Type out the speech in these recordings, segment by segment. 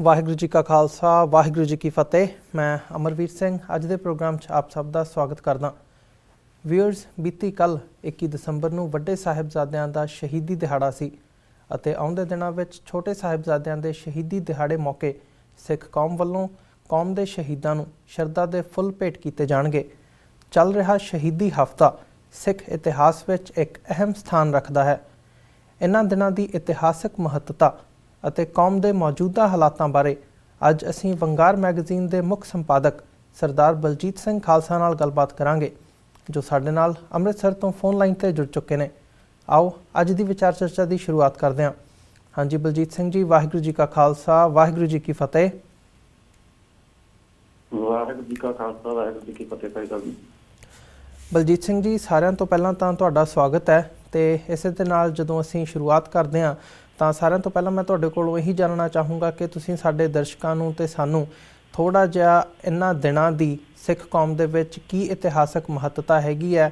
ਵਾਹਿਗੁਰੂ ਜੀ ਕਾ ਖਾਲਸਾ ਵਾਹਿਗੁਰੂ जी की फतेह। मैं अमरवीर सिंह अज के प्रोग्राम आप सब का स्वागत करदा। व्यूअर्स, बीती कल 21 दसंबर ਨੂੰ ਵੱਡੇ ਸਾਹਿਬਜ਼ਾਦਿਆਂ ਦਾ ਸ਼ਹੀਦੀ ਦਿਹਾੜਾ ਸੀ ਅਤੇ ਆਉਂਦੇ ਦਿਨਾਂ ਵਿੱਚ ਛੋਟੇ ਸਾਹਿਬਜ਼ਾਦਿਆਂ ਦੇ ਸ਼ਹੀਦੀ ਦਿਹਾੜੇ ਮੌਕੇ ਸਿੱਖ ਕੌਮ ਵੱਲੋਂ ਕੌਮ ਦੇ ਸ਼ਹੀਦਾਂ ਨੂੰ ਸ਼ਰਧਾ ਦੇ ਫੁੱਲ ਭੇਟ ਕੀਤੇ ਜਾਣਗੇ। ਚੱਲ ਰਿਹਾ ਸ਼ਹੀਦੀ ਹਫ਼ਤਾ ਸਿੱਖ ਇਤਿਹਾਸ ਵਿੱਚ ਇੱਕ ਅਹਿਮ ਸਥਾਨ ਰੱਖਦਾ ਹੈ। ਇਹਨਾਂ ਦਿਨਾਂ ਦੀ ਇਤਿਹਾਸਕ ਮਹੱਤਤਾ ਅਤੇ ਕੌਮ ਦੇ ਮੌਜੂਦਾ ਹਾਲਾਤਾਂ ਬਾਰੇ ਅੱਜ ਅਸੀਂ ਵੰਗਾਰ ਮੈਗਜ਼ੀਨ ਦੇ ਮੁੱਖ ਸੰਪਾਦਕ ਸਰਦਾਰ ਬਲਜੀਤ ਸਿੰਘ ਖਾਲਸਾ ਨਾਲ ਗੱਲਬਾਤ ਕਰਾਂਗੇ, ਜੋ ਸਾਡੇ ਨਾਲ ਅੰਮ੍ਰਿਤਸਰ ਤੋਂ ਫੋਨ ਲਾਈਨ ਤੇ ਜੁੜ ਚੁੱਕੇ ਨੇ। ਆਓ ਅੱਜ ਦੀ ਵਿਚਾਰ ਚਰਚਾ ਦੀ ਸ਼ੁਰੂਆਤ ਕਰਦੇ ਹਾਂ। ਹਾਂਜੀ ਬਲਜੀਤ ਸਿੰਘ ਜੀ, ਵਾਹਿਗੁਰੂ ਜੀ ਕਾ ਖਾਲਸਾ ਵਾਹਿਗੁਰੂ ਜੀ ਕੀ ਫਤਿਹ। ਵਾਹਿਗੁਰੂ ਜੀ ਕਾ ਖਾਲਸਾ ਵਾਹਿਗੁਰੂ ਜੀ ਕੀ ਫਤਿਹ। ਭਾਈ ਸਾਹਿਬ ਜੀ, ਬਲਜੀਤ ਸਿੰਘ ਜੀ, ਸਾਰਿਆਂ ਤੋਂ ਪਹਿਲਾਂ ਤਾਂ ਤੁਹਾਡਾ ਸਵਾਗਤ ਹੈ ਤੇ ਇਸੇ ਦੇ ਨਾਲ ਜਦੋਂ ਅਸੀਂ ਸ਼ੁਰੂਆਤ ਕਰਦੇ ਹਾਂ ਤਾਂ ਸਾਰਿਆਂ ਤੋਂ ਪਹਿਲਾਂ ਮੈਂ ਤੁਹਾਡੇ ਕੋਲੋਂ ਇਹੀ ਜਾਣਨਾ ਚਾਹੂੰਗਾ ਕਿ ਤੁਸੀਂ ਸਾਡੇ ਦਰਸ਼ਕਾਂ ਨੂੰ ਤੇ ਸਾਨੂੰ ਥੋੜ੍ਹਾ ਜਿਹਾ ਇਹਨਾਂ ਦਿਨਾਂ ਦੀ ਸਿੱਖ ਕੌਮ ਦੇ ਵਿੱਚ ਕੀ ਇਤਿਹਾਸਕ ਮਹੱਤਤਾ ਹੈਗੀ ਹੈ,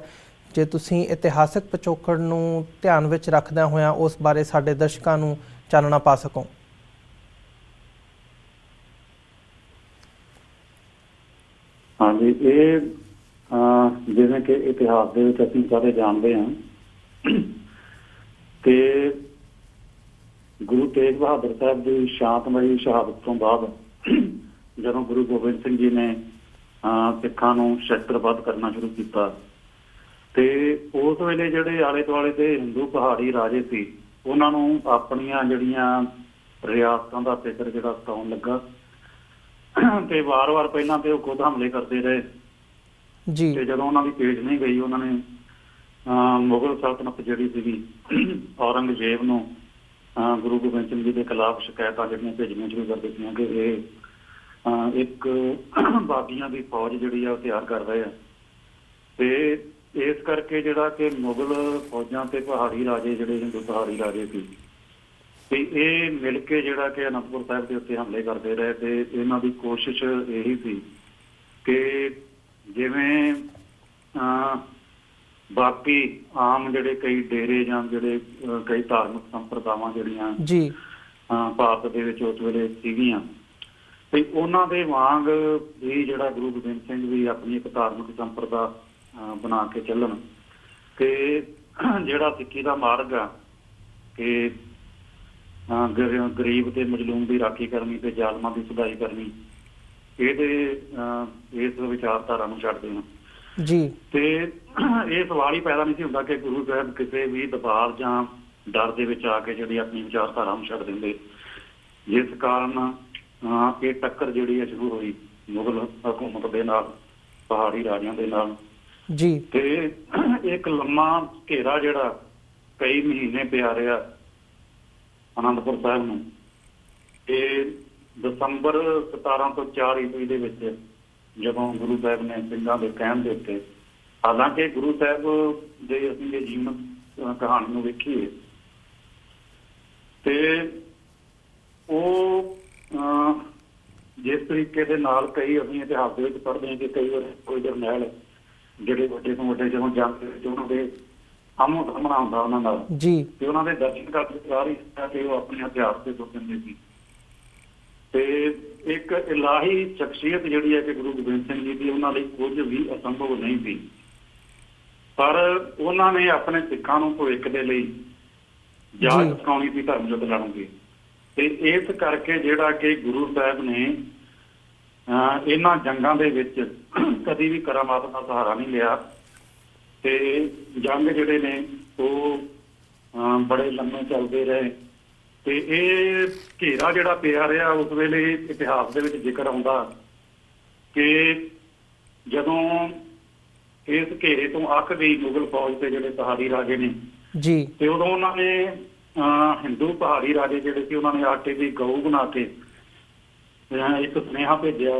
ਜੇ ਤੁਸੀਂ ਇਤਿਹਾਸਕ ਪਿਛੋਕੜ ਨੂੰ ਧਿਆਨ ਵਿੱਚ ਰੱਖਦਿਆਂ ਹੋਇਆਂ ਉਸ ਬਾਰੇ ਸਾਡੇ ਦਰਸ਼ਕਾਂ ਨੂੰ ਚਾਨਣਾ ਪਾ ਸਕੋ। ਹਾਂਜੀ, ਇਹ ਜਿਵੇਂ ਕਿ ਇਤਿਹਾਸ ਦੇ ਵਿੱਚ ਅਸੀਂ ਸਾਰੇ ਜਾਣਦੇ ਹਾਂ ਕਿ ਗੁਰੂ ਤੇਗ ਬਹਾਦਰ ਸਾਹਿਬ ਦੀ ਸ਼ਾਂਤਮਈ ਸ਼ਹਾਦਤ ਤੋਂ ਬਾਅਦ ਜਦੋਂ ਗੁਰੂ ਗੋਬਿੰਦ ਸਿੰਘ ਜੀ ਨੇ ਸਿੱਖਾਂ ਨੂੰ ਸ਼ਸਤਰਬੱਧ ਕਰਨਾ ਸ਼ੁਰੂ ਕੀਤਾ ਤੇ ਉਸ ਵੇਲੇ ਜਿਹੜੇ ਆਲੇ ਦੁਆਲੇ ਦੇ ਹਿੰਦੂ ਪਹਾੜੀ ਰਾਜੇ ਸੀ ਉਹਨਾਂ ਨੂੰ ਆਪਣੀਆਂ ਜਿਹੜੀਆਂ ਰਿਆਸਤਾਂ ਦਾ ਫਿਕਰ ਜਿਹੜਾ ਸਤਾਉਣ ਲੱਗਾ ਤੇ ਵਾਰ-ਵਾਰ ਪਹਿਲਾਂ ਤੇ ਉਹ ਖੁਦ ਹਮਲੇ ਕਰਦੇ ਰਹੇ ਜੀ। ਤੇ ਜਦੋਂ ਉਹਨਾਂ ਦੀ ਪੇਸ਼ ਨਹੀਂ ਗਈ, ਉਹਨਾਂ ਨੇ ਮੁਗਲ ਸਲਤਨਤ ਜਿਹੜੀ ਸੀਗੀ ਔਰੰਗਜ਼ੇਬ ਨੂੰ ਗੁਰੂ ਗੋਬਿੰਦ ਸਿੰਘ ਜੀ ਦੇ ਖਿਲਾਫ ਸ਼ਿਕਾਇਤਾਂ ਜਿਹੜੀਆਂ ਭੇਜਣੀਆਂ ਸ਼ੁਰੂ ਕਰ ਦਿੱਤੀਆਂ ਕਿ ਇਹ ਇੱਕ ਬਾਗੀਆਂ ਦੀ ਫੌਜ ਜਿਹੜੀ ਆ ਉਹ ਤਿਆਰ ਕਰ ਰਹੇ ਆ। ਤੇ ਇਸ ਕਰਕੇ ਜਿਹੜਾ ਕਿ ਮੁਗਲ ਫੌਜਾਂ ਤੇ ਪਹਾੜੀ ਰਾਜੇ ਜਿਹੜੇ ਹਿੰਦੂ ਪਹਾੜੀ ਰਾਜੇ ਸੀ ਤੇ ਇਹ ਮਿਲ ਕੇ ਜਿਹੜਾ ਕਿ ਅਨੰਦਪੁਰ ਸਾਹਿਬ ਦੇ ਉੱਤੇ ਹਮਲੇ ਕਰਦੇ ਰਹੇ। ਤੇ ਇਹਨਾਂ ਦੀ ਕੋਸ਼ਿਸ਼ ਇਹੀ ਸੀ ਕਿ ਜਿਵੇਂ ਬਾਕੀ ਆਮ ਜਿਹੜੇ ਕਈ ਡੇਰੇ ਜਾਂ ਜਿਹੜੇ ਕਈ ਧਾਰਮਿਕ ਸੰਪਰਦਾਵਾਂ ਜਿਹੜੀਆਂ ਜੀ ਭਾਰਤ ਦੇ ਵਿੱਚ ਉਸ ਵੇਲੇ ਸੀਗੀਆਂ ਤੇ ਉਹਨਾਂ ਦੇ ਵਾਂਗ ਵੀ ਜਿਹੜਾ ਗੁਰੂ ਗੋਬਿੰਦ ਸਿੰਘ ਵੀ ਆਪਣੀ ਇੱਕ ਧਾਰਮਿਕ ਸੰਪਰਦਾ ਬਣਾ ਕੇ ਚੱਲਣ ਤੇ ਜਿਹੜਾ ਸਿੱਖੀ ਦਾ ਮਾਰਗ ਆ ਕਿ ਗਰੀਬ ਤੇ ਮਜ਼ਲੂਮ ਦੀ ਰਾਖੀ ਕਰਨੀ ਤੇ ਜ਼ਾਲਮਾਂ ਦੀ ਸੁਧਾਈ ਕਰਨੀ, ਇਸ ਵਿਚਾਰਧਾਰਾ ਨੂੰ ਛੱਡ ਦੇਣਾ ਜੀ। ਤੇ ਇਹ ਸਵਾਲ ਹੀ ਪੈਦਾ ਨਹੀਂ ਸੀ ਹੁੰਦਾ ਕਿ ਗੁਰੂ ਸਾਹਿਬ ਕਿਸੇ ਵੀ ਦਬਾਅ ਜਾਂ ਡਰ ਦੇ ਵਿੱਚ ਆ ਕੇ ਜਿਹੜੀ ਆਪਣੀ ਵਿਚਾਰਧਾਰਾ ਨੂੰ ਛੱਡ ਦਿੰਦੇ, ਜਿਸ ਕਾਰਨ ਇਹ ਟੱਕਰ ਜਿਹੜੀ ਹੈ ਸ਼ੁਰੂ ਹੋਈ ਮੁਗਲ ਹਕੂਮਤ ਦੇ ਨਾਲ ਪਹਾੜੀ ਰਾਜਿਆਂ ਦੇ ਨਾਲ ਜੀ। ਤੇ ਇੱਕ ਲੰਮਾ ਘੇਰਾ ਜਿਹੜਾ ਕਈ ਮਹੀਨੇ ਪਿਆ ਰਿਹਾ ਅਨੰਦਪੁਰ ਸਾਹਿਬ ਨੂੰ। ਤੇ ਦਸੰਬਰ 1704 ਈਸਵੀ ਦੇ ਵਿੱਚ ਜਦੋਂ ਗੁਰੂ ਸਾਹਿਬ ਨੇ ਸਿੰਘਾਂ ਦੇ ਕਹਿਣ ਦੇ ਉੱਤੇ, ਹਾਲਾਂਕਿ ਗੁਰੂ ਸਾਹਿਬ ਦੇ ਅਸੀਂ ਜੇ ਜੀਵਨ ਕਹਾਣੀ ਨੂੰ ਵੇਖੀਏ ਤੇ ਉਹ ਜਿਸ ਤਰੀਕੇ ਦੇ ਨਾਲ ਕਈ ਅਸੀਂ ਇਤਿਹਾਸ ਦੇ ਵਿੱਚ ਪੜ੍ਹਦੇ ਹਾਂ ਕਿ ਕਈ ਵਾਰ ਕੋਈ ਜਰਨੈਲ ਜਿਹੜੇ ਵੱਡੇ ਤੋਂ ਵੱਡੇ ਜਦੋਂ ਜੰਗ ਦੇ ਵਿੱਚ ਉਹਨਾਂ ਦੇ ਆਮੋ ਸਾਹਮਣਾ ਹੁੰਦਾ ਉਹਨਾਂ ਨਾਲ ਜੀ ਤੇ ਉਹਨਾਂ ਦੇ ਦਰਸ਼ਨ ਕਰਦੇ ਸਾਰ ਹੀ ਕਿ ਉਹ ਆਪਣੇ ਇਤਿਹਾਸ ਤੇ ਤੁਰ ਜਾਂਦੇ ਸੀ। ਤੇ ਇੱਕ ਇਲਾਹੀ ਸ਼ਖਸੀਅਤ ਜਿਹੜੀ ਹੈ ਕਿ ਗੁਰੂ ਗੋਬਿੰਦ ਸਿੰਘ ਜੀ ਦੀ, ਉਹਨਾਂ ਲਈ ਕੁਝ ਵੀ ਅਸੰਭਵ ਨਹੀਂ ਸੀ, ਪਰ ਉਹਨਾਂ ਨੇ ਆਪਣੇ ਸਿੱਖਾਂ ਨੂੰ ਭਵਿੱਖ ਦੇ ਲਈ ਜਾਚ ਸਿਖਾਉਣੀ ਸੀ, ਧਰਮ ਯੁੱਧ ਲੜਨਗੇ। ਤੇ ਇਸ ਕਰਕੇ ਜਿਹੜਾ ਕਿ ਗੁਰੂ ਸਾਹਿਬ ਨੇ ਇਹਨਾਂ ਜੰਗਾਂ ਦੇ ਵਿੱਚ ਕਦੀ ਵੀ ਕਰਾਮਾਤ ਦਾ ਸਹਾਰਾ ਨਹੀਂ ਲਿਆ ਤੇ ਜੰਗ ਜਿਹੜੇ ਨੇ ਉਹ ਬੜੇ ਲੰਮੇ ਚੱਲਦੇ ਰਹੇ। ਤੇ ਇਹ ਘੇਰਾ ਜਿਹੜਾ ਪਿਆ ਰਿਹਾ ਉਸ ਵੇਲੇ ਇਤਿਹਾਸ ਦੇ ਵਿੱਚ ਜ਼ਿਕਰ ਆਉਂਦਾ ਕਿ ਜਦੋਂ ਇਸ ਘੇਰੇ ਤੋਂ ਅੱਕ ਗਈ ਮੁਗਲ ਫੌਜ ਤੇ ਜਿਹੜੇ ਪਹਾੜੀ ਰਾਜੇ ਨੇ ਜੀ, ਤੇ ਉਦੋਂ ਉਹਨਾਂ ਨੇ ਹਿੰਦੂ ਪਹਾੜੀ ਰਾਜੇ ਜਿਹੜੇ ਸੀ ਉਹਨਾਂ ਨੇ ਆਟੇ ਦੀ ਗਊ ਬਣਾ ਕੇ ਇੱਕ ਸੁਨੇਹਾ ਭੇਜਿਆ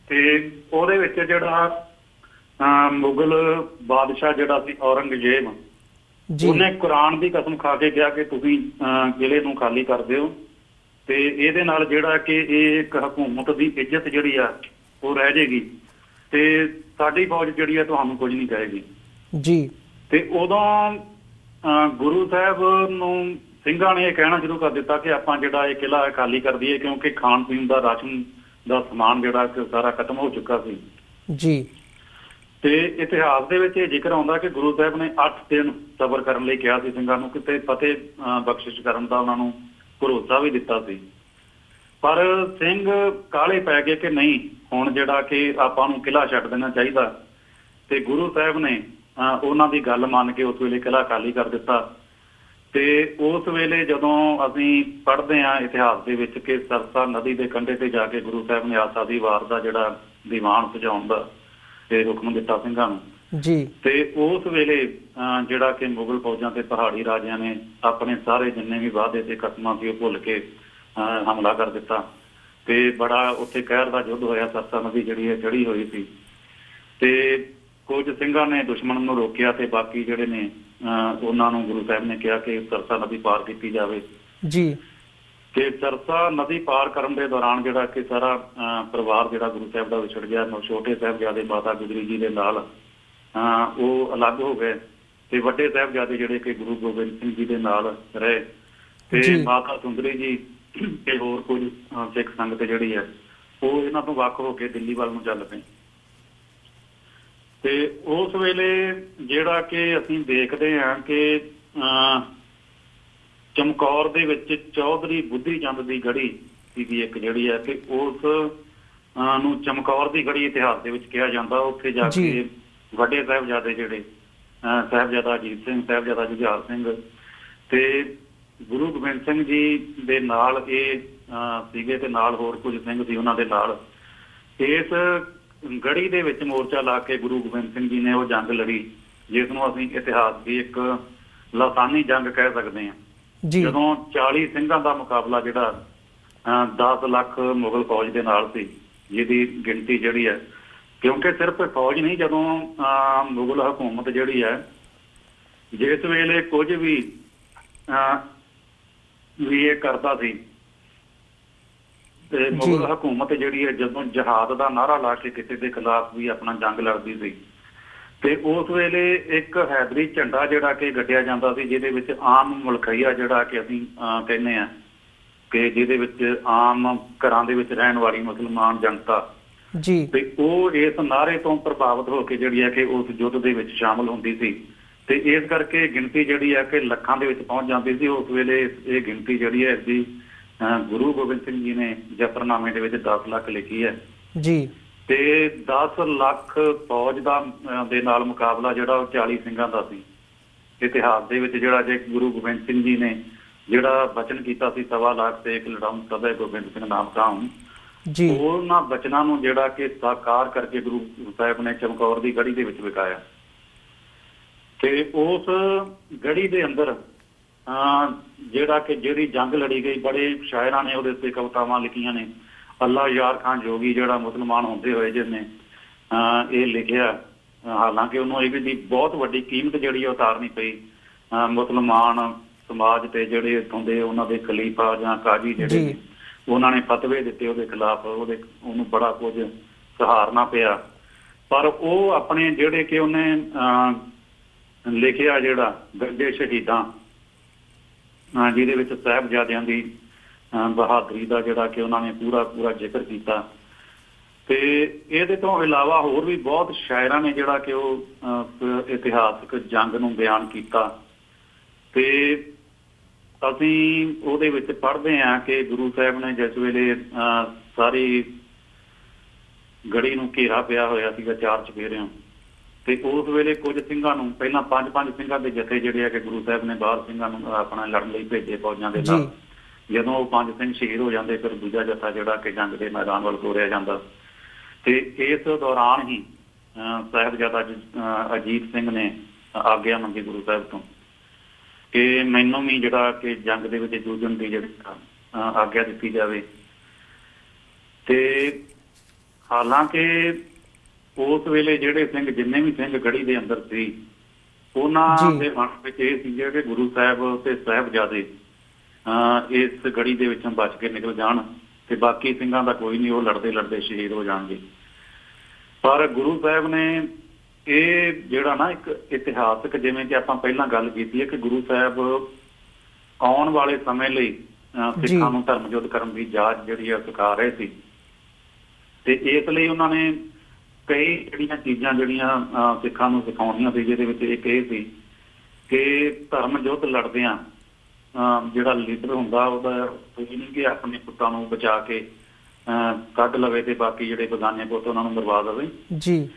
ਤੇ ਉਹਦੇ ਵਿੱਚ ਜਿਹੜਾ ਮੁਗਲ ਬਾਦਸ਼ਾਹ ਜਿਹੜਾ ਸੀ ਔਰੰਗਜ਼ੇਬ, ਉਹਨੇ ਕੁਰਾਨ ਦੀ ਕਸਮ ਖਾ ਕੇ ਕਿਹਾ ਕਿ ਤੁਸੀਂ ਕਿਲੇ ਨੂੰ ਖਾਲੀ ਕਰ ਦਿਓ ਤੇ ਇਹਦੇ ਨਾਲ ਜਿਹੜਾ ਕਿ ਇਹ ਇੱਕ ਹਕੂਮਤ ਦੀ ਇੱਜ਼ਤ ਜਿਹੜੀ ਆ ਉਹ ਰਹਿ ਜਾਏਗੀ ਤੇ ਸਾਡੀ ਫੌਜ ਜਿਹੜੀ ਆ ਤੁਹਾਨੂੰ ਕੁਝ ਨਹੀਂ ਕਹੇਗੀ ਜੀ। ਤੇ ਉਦੋਂ ਗੁਰੂ ਸਾਹਿਬ ਨੂੰ ਸਿੰਘਾਂ ਨੇ ਇਹ ਕਹਿਣਾ ਸ਼ੁਰੂ ਕਰ ਦਿੱਤਾ ਕਿ ਆਪਾਂ ਜਿਹੜਾ ਇਹ ਕਿਲ੍ਹਾ ਖਾਲੀ ਕਰ ਦਈਏ, ਕਿਉਂਕਿ ਖਾਣ ਪੀਣ ਦਾ ਰਾਸ਼ਨ ਦਾ ਸਮਾਨ ਜਿਹੜਾ ਕਿ ਸਾਰਾ ਖਤਮ ਹੋ ਚੁੱਕਾ ਸੀ ਜੀ। ਤੇ ਇਤਿਹਾਸ ਦੇ ਵਿੱਚ ਇਹ ਜ਼ਿਕਰ ਆਉਂਦਾ ਕਿ ਗੁਰੂ ਸਾਹਿਬ ਨੇ 8 ਦਿਨ ਸਬਰ ਕਰਨ ਲਈ ਕਿਹਾ ਸੀ ਸਿੰਘਾਂ ਨੂੰ, ਕਿਤੇ ਫਤਿਹ ਬਖਸ਼ਿਸ਼ ਕਰਨ ਦਾ ਉਹਨਾਂ ਨੂੰ ਭਰੋਸਾ ਵੀ ਦਿੱਤਾ ਸੀ। ਪਰ ਸਿੰਘ ਕਾਹਲੇ ਪੈ ਗਏ ਕਿ ਨਹੀਂ, ਹੁਣ ਜਿਹੜਾ ਕਿ ਆਪਾਂ ਨੂੰ ਕਿਲ੍ਹਾ ਛੱਡ ਦੇਣਾ ਚਾਹੀਦਾ, ਤੇ ਗੁਰੂ ਸਾਹਿਬ ਨੇ ਉਹਨਾਂ ਦੀ ਗੱਲ ਮੰਨ ਕੇ ਉਸ ਵੇਲੇ ਕਿਲ੍ਹਾ ਖਾਲੀ ਕਰ ਦਿੱਤਾ। ਤੇ ਉਸ ਵੇਲੇ ਜਦੋਂ ਅਸੀਂ ਪੜ੍ਹਦੇ ਹਾਂ ਇਤਿਹਾਸ ਦੇ ਵਿੱਚ ਕਿ ਸਰਸਾ ਨਦੀ ਦੇ ਕੰਢੇ ਤੇ ਜਾ ਕੇ ਗੁਰੂ ਸਾਹਿਬ ਨੇ ਆਸਾ ਦੀ ਵਾਰ ਦਾ ਜਿਹੜਾ ਦੀਵਾਨ ਸਜਾਉਣ ਦਾ ਤੇ ਹੁਕਮ ਦਿੱਤਾ ਸਿੰਘਾਂ ਨੂੰ ਜੀ। ਤੇ ਉਸ ਵੇਲੇ ਜਿਹੜਾ ਕਿ ਮੁਗਲ ਫੌਜਾਂ ਤੇ ਪਹਾੜੀ ਰਾਜਿਆਂ ਨੇ ਆਪਣੇ ਸਾਰੇ ਜਿੰਨੇ ਵੀ ਵਾਅਦੇ ਤੇ ਕਸਮਾਂ ਸੀ ਉਹ ਭੁੱਲ ਕੇ ਹਮਲਾ ਕਰ ਦਿੱਤਾ ਤੇ ਬੜਾ ਉੱਥੇ ਕਹਿਰ ਦਾ ਯੁੱਧ ਹੋਇਆ। ਸਰਸਾ ਨਦੀ ਜਿਹੜੀ ਹੈ ਚੜ੍ਹੀ ਹੋਈ ਸੀ ਤੇ ਕੁਝ ਸਿੰਘਾਂ ਨੇ ਦੁਸ਼ਮਣ ਨੂੰ ਰੋਕਿਆ ਤੇ ਬਾਕੀ ਜਿਹੜੇ ਨੇ ਉਹਨਾਂ ਨੂੰ ਗੁਰੂ ਸਾਹਿਬ ਨੇ ਕਿਹਾ ਕਿ ਸਰਸਾ ਨਦੀ ਪਾਰ ਕੀਤੀ ਜਾਵੇ ਜੀ। ਤੇ ਸਰਸਾ ਨਦੀ ਪਾਰ ਕਰਨ ਦੇ ਦੌਰਾਨ ਜਿਹੜਾ ਕਿ ਸਾਰਾ ਪਰਿਵਾਰ ਜਿਹੜਾ ਗੁਰੂ ਸਾਹਿਬ ਦਾ ਵਿਛੜ ਗਿਆ। ਛੋਟੇ ਸਾਹਿਬਜ਼ਾਦੇ ਮਾਤਾ ਗੁਜਰੀ ਜੀ ਦੇ ਨਾਲ ਉਹ ਅਲੱਗ ਹੋ ਗਏ ਤੇ ਵੱਡੇ ਸਾਹਿਬਜ਼ਾਦੇ ਜਿਹੜੇ ਕਿ ਗੁਰੂ ਗੋਬਿੰਦ ਸਿੰਘ ਜੀ ਦੇ ਨਾਲ ਰਹੇ ਤੇ ਮਾਤਾ ਸੁੰਦਰੀ ਜੀ ਤੇ ਹੋਰ ਕੁਝ ਸਿੱਖ ਸੰਗਤ ਜਿਹੜੀ ਹੈ ਉਹ ਇਹਨਾਂ ਤੋਂ ਵੱਖ ਹੋ ਕੇ ਦਿੱਲੀ ਵੱਲ ਨੂੰ ਚੱਲ ਪਏ। ਤੇ ਉਸ ਵੇਲੇ ਜਿਹੜਾ ਕਿ ਅਸੀਂ ਦੇਖਦੇ ਹਾਂ ਕਿ ਚਮਕੌਰ ਦੇ ਵਿੱਚ ਚੌਧਰੀ ਬੁੱਧੀ ਚੰਦ ਦੀ ਗੜੀ ਸੀਗੀ ਇੱਕ ਜਿਹੜੀ ਹੈ ਕਿ ਉਸ ਨੂੰ ਚਮਕੌਰ ਦੀ ਗੜੀ ਇਤਿਹਾਸ ਦੇ ਵਿੱਚ ਕਿਹਾ ਜਾਂਦਾ। ਉੱਥੇ ਜਾ ਕੇ ਵੱਡੇ ਸਾਹਿਬਜ਼ਾਦੇ ਜਿਹੜੇ ਸਾਹਿਬਜ਼ਾਦਾ ਅਜੀਤ ਸਿੰਘ, ਸਾਹਿਬਜ਼ਾਦਾ ਜੁਝਾਰ ਸਿੰਘ ਤੇ ਗੁਰੂ ਗੋਬਿੰਦ ਸਿੰਘ ਜੀ ਦੇ ਨਾਲ ਇਹ ਸੀਗੇ ਤੇ ਨਾਲ ਹੋਰ ਕੁਝ ਸਿੰਘ ਸੀ ਉਹਨਾਂ ਦੇ ਨਾਲ। ਇਸ ਗੜੀ ਦੇ ਵਿੱਚ ਮੋਰਚਾ ਲਾ ਕੇ ਗੁਰੂ ਗੋਬਿੰਦ ਸਿੰਘ ਜੀ ਨੇ ਉਹ ਜੰਗ ਲੜੀ ਜਿਸ ਨੂੰ ਅਸੀਂ ਇਤਿਹਾਸ ਦੀ ਇੱਕ ਲਾਸਾਨੀ ਜੰਗ ਕਹਿ ਸਕਦੇ ਹਾਂ। ਜਦੋਂ 40 ਸਿੰਘਾਂ ਦਾ ਮੁਕਾਬਲਾ ਜਿਹੜਾ 10 ਲੱਖ ਮੁਗਲ ਫੌਜ ਦੇ ਨਾਲ ਸੀ, ਜਿਹਦੀ ਗਿਣਤੀ ਜਿਹੜੀ ਹੈ ਕਿਉਂਕਿ ਸਿਰਫ ਫੌਜ ਨਹੀਂ, ਜਦੋਂ ਮੁਗਲ ਹਕੂਮਤ ਜਿਹੜੀ ਹੈ ਜਿਸ ਵੇਲੇ ਕੁਝ ਵੀ ਇਹ ਕਰਦਾ ਸੀ ਤੇ ਮੁਗਲ ਹਕੂਮਤ ਜਿਹੜੀ ਹੈ ਜਦੋਂ ਜਹਾਦ ਦਾ ਨਾਅਰਾ ਲਾ ਕੇ ਕਿਸੇ ਦੇ ਖਿਲਾਫ ਵੀ ਆਪਣਾ ਜੰਗ ਲੜਦੀ ਸੀ ਤੇ ਉਸ ਵੇਲੇ ਇੱਕ ਹੈਦਰੀ ਝੰਡਾ ਜਿਹੜਾ ਕਿ ਗੱਡਿਆ ਜਾਂਦਾ ਸੀ, ਜਿਹਦੇ ਵਿੱਚ ਆਮ ਮੁਲਕਈਆ ਜਿਹੜਾ ਕਿ ਅਸੀਂ ਕਹਿੰਦੇ ਹਾਂ ਕਿ ਜਿਹਦੇ ਵਿੱਚ ਆਮ ਘਰਾਂ ਦੇ ਵਿੱਚ ਰਹਿਣ ਵਾਲੀ ਮੁਸਲਮਾਨ ਜਨਤਾ ਜੀ ਤੇ ਉਹ ਇਸ ਨਾਅਰੇ ਤੋਂ ਪ੍ਰਭਾਵਿਤ ਹੋ ਕੇ ਜਿਹੜੀ ਹੈ ਕਿ ਉਸ ਯੁੱਧ ਦੇ ਵਿੱਚ ਸ਼ਾਮਲ ਹੁੰਦੀ ਸੀ ਤੇ ਇਸ ਕਰਕੇ ਗਿਣਤੀ ਜਿਹੜੀ ਹੈ ਕਿ ਲੱਖਾਂ ਦੇ ਵਿੱਚ ਪਹੁੰਚ ਜਾਂਦੀ ਸੀ। ਉਸ ਵੇਲੇ ਇਹ ਗਿਣਤੀ ਜਿਹੜੀ ਹੈ ਇਸਦੀ ਗੁਰੂ ਗੋਬਿੰਦ ਸਿੰਘ ਜੀ ਨੇ ਜਫਰਨਾਮੇ ਦੇ ਵਿੱਚ 10 ਲੱਖ ਲਿਖੀ ਹੈ ਜੀ ਤੇ 10 ਲੱਖ ਫੌਜ ਦਾ ਦੇ ਨਾਲ ਮੁਕਾਬਲਾ ਜਿਹੜਾ ਉਹ 40 ਸਿੰਘਾਂ ਦਾ ਸੀ। ਇਤਿਹਾਸ ਦੇ ਵਿੱਚ ਜਿਹੜਾ ਜੇ ਗੁਰੂ ਗੋਬਿੰਦ ਸਿੰਘ ਜੀ ਨੇ ਜਿਹੜਾ ਬਚਨ ਕੀਤਾ ਸੀ 1.25 ਲੱਖ ਤੇ ਇੱਕ ਲੜਾਊਂ ਸਦਾ ਗੋਬਿੰਦ ਸਿੰਘ ਨਾਮ ਕਾਹੂੰ ਜੀ, ਉਹਨਾਂ ਬਚਨਾਂ ਨੂੰ ਜਿਹੜਾ ਕਿ ਸਾਕਾਰ ਕਰਕੇ ਗੁਰੂ ਸਾਹਿਬ ਨੇ ਚਮਕੌਰ ਦੀ ਗੜੀ ਦੇ ਵਿੱਚ ਵਿਕਾਇਆ ਤੇ ਉਸ ਗੜੀ ਦੇ ਅੰਦਰ ਜਿਹੜਾ ਕਿ ਜਿਹੜੀ ਜੰਗ ਲੜੀ ਗਈ, ਬੜੇ ਸ਼ਾਇਰਾਂ ਨੇ ਉਹਦੇ ਉੱਤੇ ਕਵਿਤਾਵਾਂ ਲਿਖੀਆਂ ਨੇ। ਅੱਲਾ ਯਾਰ ਖਾਨ ਜੋਗੀ ਜਿਹੜਾ ਮੁਸਲਮਾਨ ਹੁੰਦੇ ਹੋਏ ਜਿਹਨੇ ਇਹ ਲਿਖਿਆ, ਹਾਲਾਂਕਿ ਉਹਨੂੰ ਇਹ ਵੀ ਬਹੁਤ ਵੱਡੀ ਕੀਮਤ ਜਿਹੜੀ ਉਹ ਉਤਾਰਨੀ ਪਈ ਮੁਸਲਮਾਨ ਸਮਾਜ ਤੇ ਜਿਹੜੇ ਇੱਥੋਂ ਦੇ ਉਹਨਾਂ ਦੇ ਖਲੀਫਾ ਜਾਂ ਕਾਜ਼ੀ ਜਿਹੜੇ ਉਹਨਾਂ ਨੇ ਫਤਵੇ ਦਿੱਤੇ ਉਹਦੇ ਖਿਲਾਫ, ਉਹਨੂੰ ਬੜਾ ਕੁਝ ਸਹਾਰਨਾ ਪਿਆ। ਪਰ ਉਹ ਆਪਣੇ ਜਿਹੜੇ ਕਿ ਉਹਨੇ ਲਿਖਿਆ ਜਿਹੜਾ ਗੱਡੇ ਸ਼ਹੀਦਾਂ ਜਿਹਦੇ ਵਿੱਚ ਸਾਹਿਬਜ਼ਾਦਿਆਂ ਦੀ ਬਹਾਦਰੀ ਦਾ ਜਿਹੜਾ ਕਿ ਉਹਨਾਂ ਨੇ ਪੂਰਾ ਜ਼ਿਕਰ ਕੀਤਾ ਤੇ ਇਹਦੇ ਤੋਂ ਇਲਾਵਾ ਹੋਰ ਵੀ ਬਹੁਤ ਸ਼ਾਇਰਾਂ ਨੇ ਜਿਹੜਾ ਕਿ ਉਹ ਇਤਿਹਾਸਕ ਜੰਗ ਨੂੰ ਬਿਆਨ ਕੀਤਾ ਤੇ ਅਸੀਂ ਉਹਦੇ ਵਿੱਚ ਪੜ੍ਹਦੇ ਹਾਂ ਕਿ ਗੁਰੂ ਸਾਹਿਬ ਨੇ ਜਿਸ ਵੇਲੇ ਸਾਰੀ ਗੜੀ ਨੂੰ ਘੇਰਾ ਪਿਆ ਹੋਇਆ ਸੀਗਾ 4 ਚੁਫੇਰਿਆਂ ਤੇ ਉਸ ਵੇਲੇ ਕੁਝ ਸਿੰਘਾਂ ਨੂੰ ਪਹਿਲਾਂ 5 ਸਿੰਘਾਂ ਦੇ ਜਥੇ ਜਿਹੜੇ ਆ ਕਿ ਗੁਰੂ ਸਾਹਿਬ ਨੇ ਬਾਹਰ ਸਿੰਘਾਂ ਨੂੰ ਆਪਣਾ ਲੜਨ ਲਈ ਭੇਜੇ ਫੌਜਾਂ ਦੇ ਨਾਲ। ਜਦੋਂ ਉਹ 5 ਸਿੰਘ ਸ਼ਹੀਦ ਹੋ ਜਾਂਦੇ ਫਿਰ ਦੂਜਾ ਜਥਾ ਜਿਹੜਾ ਕਿ ਜੰਗ ਦੇ ਮੈਦਾਨ ਵੱਲ ਤੋਰਿਆ ਜਾਂਦਾ ਤੇ ਇਸ ਦੌਰਾਨ ਹੀ ਸਾਹਿਬਜ਼ਾਦਾ ਅਜੀਤ ਸਿੰਘ ਨੇ ਆਗਿਆ ਮੰਗੀ ਗੁਰੂ ਸਾਹਿਬ ਤੋਂ ਕਿ ਮੈਨੂੰ ਵੀ ਜਿਹੜਾ ਕਿ ਜੰਗ ਦੇ ਵਿੱਚ ਜੂਝਣ ਦੀ ਜਿਹੜੀ ਆਗਿਆ ਦਿੱਤੀ ਜਾਵੇ। ਤੇ ਹਾਲਾਂਕਿ ਉਸ ਵੇਲੇ ਜਿਹੜੇ ਸਿੰਘ ਜਿੰਨੇ ਵੀ ਸਿੰਘ ਗੜੀ ਦੇ ਅੰਦਰ ਸੀ ਉਹਨਾਂ ਦੇ ਮਨ ਵਿੱਚ ਇਹ ਸੀ ਕਿ ਗੁਰੂ ਸਾਹਿਬ ਤੇ ਸਾਹਿਬਜ਼ਾਦੇ ਇਸ ਗੜੀ ਦੇ ਵਿੱਚੋਂ ਬਚ ਕੇ ਨਿਕਲ ਜਾਣ ਤੇ ਬਾਕੀ ਸਿੰਘਾਂ ਦਾ ਕੋਈ ਨਹੀਂ, ਉਹ ਲੜਦੇ ਸ਼ਹੀਦ ਹੋ ਜਾਣਗੇ। ਪਰ ਗੁਰੂ ਸਾਹਿਬ ਨੇ ਇਹ ਜਿਹੜਾ ਨਾ ਇੱਕ ਇਤਿਹਾਸਕ, ਜਿਵੇਂ ਕਿ ਆਪਾਂ ਪਹਿਲਾਂ ਗੱਲ ਕੀਤੀ ਹੈ ਕਿ ਗੁਰੂ ਸਾਹਿਬ ਆਉਣ ਵਾਲੇ ਸਮੇਂ ਲਈ ਸਿੱਖਾਂ ਨੂੰ ਧਰਮ ਯੁੱਧ ਕਰਨ ਦੀ ਜਾਚ ਜਿਹੜੀ ਆ ਸਿਖਾ ਰਹੇ ਸੀ। ਤੇ ਇਸ ਲਈ ਉਹਨਾਂ ਨੇ ਕਈ ਜਿਹੜੀਆਂ ਚੀਜ਼ਾਂ ਜਿਹੜੀਆਂ ਸਿੱਖਾਂ ਨੂੰ ਸਿਖਾਉਣੀਆਂ ਸੀ, ਜਿਹਦੇ ਵਿੱਚ ਇੱਕ ਇਹ ਸੀ ਕਿ ਧਰਮ ਯੁੱਧ ਲੜਦਿਆਂ ਜਿਹੜਾ ਲੀਡਰ ਹੁੰਦਾ ਉਹਦਾ ਇਹ ਨਹੀਂ ਕਿ ਆਪਣੇ ਪੁੱਤਾਂ ਨੂੰ ਬਚਾ ਕੇ ਕੱਢ ਲਵੇ ਤੇ ਬਾਕੀ ਜਿਹੜੇ ਬੇਗਾਨੇ ਪੁੱਤ ਉਹਨਾਂ ਨੂੰ ਮਰਵਾ ਦੇਵੇ ਜੀ।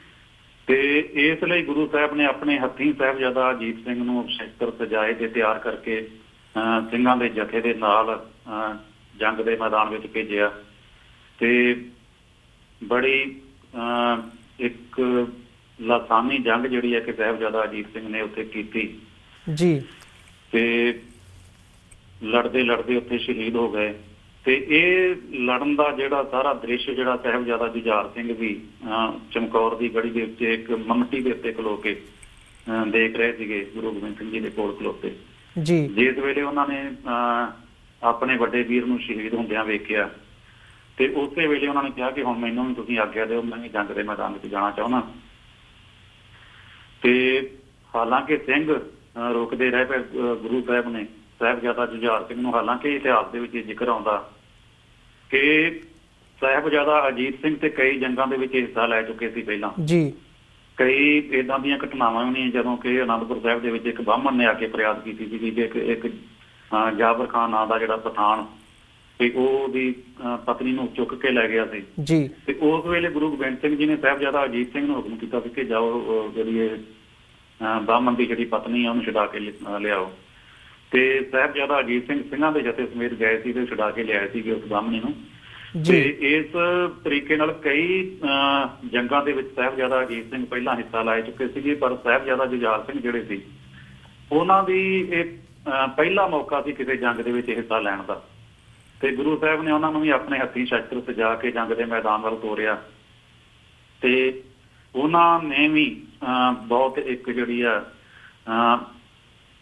ਤੇ ਇਸ ਲਈ ਗੁਰੂ ਸਾਹਿਬ ਨੇ ਆਪਣੇ ਹੱਥੀਂ ਸਾਹਿਬਜ਼ਾਦਾ ਅਜੀਤ ਸਿੰਘ ਨੂੰ ਸ਼ਸਤਰ ਸਜਾਏ ਤੇ ਤਿਆਰ ਕਰਕੇ ਸਿੰਘਾਂ ਦੇ ਜਥੇ ਦੇ ਨਾਲ ਜੰਗ ਦੇ ਮੈਦਾਨ ਵਿੱਚ ਭੇਜਿਆ। ਤੇ ਬੜੀ ਇੱਕ ਲਾਸਾਨੀ ਜੰਗ ਜਿਹੜੀ ਹੈ ਕਿ ਸਾਹਿਬਜ਼ਾਦਾ ਅਜੀਤ ਸਿੰਘ ਨੇ ਉੱਥੇ ਕੀਤੀ ਜੀ। ਤੇ ਲੜਦੇ ਲੜਦੇ ਉੱਥੇ ਸ਼ਹੀਦ ਹੋ ਗਏ। ਤੇ ਇਹ ਲੜਨ ਦਾ ਜਿਹੜਾ ਸਾਰਾ ਦ੍ਰਿਸ਼ ਜਿਹੜਾ ਸਾਹਿਬਜ਼ਾਦਾ ਜੁਝਾਰ ਸਿੰਘ ਵੀ ਚਮਕੌਰ ਦੀ ਗੜੀ ਦੇ ਉੱਤੇ ਇੱਕ ਮੰਮਟੀ ਦੇ ਉੱਤੇ ਖਲੋ ਕੇ ਦੇਖ ਰਹੇ ਸੀਗੇ, ਗੁਰੂ ਗੋਬਿੰਦ ਸਿੰਘ ਜੀ ਦੇ ਕੋਲ ਖਲੋਤੇ ਜੀ। ਜਿਸ ਵੇਲੇ ਉਹਨਾਂ ਨੇ ਆਪਣੇ ਵੱਡੇ ਵੀਰ ਨੂੰ ਸ਼ਹੀਦ ਹੁੰਦਿਆਂ ਵੇਖਿਆ ਤੇ ਉਸੇ ਵੇਲੇ ਉਹਨਾਂ ਨੇ ਕਿਹਾ ਕਿ ਹੁਣ ਮੈਨੂੰ ਵੀ ਤੁਸੀਂ ਆਗਿਆ ਦਿਓ, ਮੈਂ ਵੀ ਜੰਗ ਦੇ ਮੈਦਾਨ ਵਿੱਚ ਜਾਣਾ ਚਾਹੁੰਦਾ। ਤੇ ਹਾਲਾਂਕਿ ਸਿੰਘ ਰੋਕਦੇ ਰਹੇ ਪਏ ਗੁਰੂ ਸਾਹਿਬ ਨੇ ਸਾਹਿਬਜ਼ਾਦਾ ਜੁਝਾਰ ਸਿੰਘ ਨੂੰ। ਹਾਲਾਂਕਿ ਇਤਿਹਾਸ ਦੇ ਵਿੱਚ ਜ਼ਿਕਰ ਆਉਂਦਾ ਕਿ ਸਾਹਿਬਜ਼ਾਦਾ ਅਜੀਤ ਸਿੰਘ ਤੇ ਕਈ ਜੰਗਾਂ ਦੇ ਵਿੱਚ ਹਿੱਸਾ ਲੈ ਚੁੱਕੇ ਸੀ ਪਹਿਲਾਂ ਜੀ। ਕਈ ਏਦਾਂ ਦੀਆਂ ਘਟਨਾਵਾਂ ਵੀ ਨੇ ਜਦੋਂ ਕਿ ਅਨੰਦਪੁਰ ਸਾਹਿਬ ਦੇ ਵਿੱਚ ਇੱਕ ਬਾਹਮਣ ਨੇ ਆ ਕੇ ਫਰਿਆਦ ਕੀਤੀ ਸੀ ਕਿ ਇੱਕ ਜਾਬਰ ਖਾਨ ਨਾਂ ਦਾ ਜਿਹੜਾ ਪਠਾਨ ਤੇ ਉਹਦੀ ਪਤਨੀ ਨੂੰ ਚੁੱਕ ਕੇ ਲੈ ਗਿਆ ਸੀ ਜੀ। ਤੇ ਉਸ ਵੇਲੇ ਗੁਰੂ ਗੋਬਿੰਦ ਸਿੰਘ ਜੀ ਨੇ ਸਾਹਿਬਜ਼ਾਦਾ ਅਜੀਤ ਸਿੰਘ ਨੂੰ ਹੁਕਮ ਕੀਤਾ ਸੀ ਕਿ ਜਾਓ ਜਿਹੜੀ ਇਹ ਬਾਹਮਣ ਦੀ ਜਿਹੜੀ ਪਤਨੀ ਆ ਉਹਨੂੰ ਛੁਡਾ ਕੇ ਲਿਆਓ। ਤੇ ਸਾਹਿਬਜ਼ਾਦਾ ਅਜੀਤ ਸਿੰਘ ਸਿੰਘਾਂ ਦੇ ਜਥੇ ਸਮੇਤ ਗਏ ਸੀ ਤੇ ਛੁਡਾ ਕੇ ਲਿਆਏ ਸੀਗੇ ਉਸ ਬਾਹਮਣੀ ਨੂੰ। ਤੇ ਇਸ ਤਰੀਕੇ ਨਾਲ ਕਈ ਜੰਗਾਂ ਦੇ ਵਿੱਚ ਸਾਹਿਬਜ਼ਾਦਾ ਅਜੀਤ ਸਿੰਘ ਪਹਿਲਾਂ ਹਿੱਸਾ ਲੈ ਚੁੱਕੇ ਸੀਗੇ, ਪਰ ਸਾਹਿਬਜ਼ਾਦਾ ਜੁਝਾਰ ਸਿੰਘ ਜਿਹੜੇ ਸੀ ਉਹਨਾਂ ਦੀ ਇਹ ਪਹਿਲਾ ਮੌਕਾ ਸੀ ਕਿਸੇ ਜੰਗ ਦੇ ਵਿੱਚ ਹਿੱਸਾ ਲੈਣ ਦਾ। ਤੇ ਗੁਰੂ ਸਾਹਿਬ ਨੇ ਉਹਨਾਂ ਨੂੰ ਵੀ ਆਪਣੇ ਹੱਥੀਂ ਸ਼ਸਤਰ ਸਜਾ ਕੇ ਜੰਗ ਦੇ ਮੈਦਾਨ ਵੱਲ ਤੋਰਿਆ। ਤੇ ਉਹਨਾਂ ਨੇ ਵੀ ਬਹੁਤ ਇੱਕ ਜਿਹੜੀ ਆ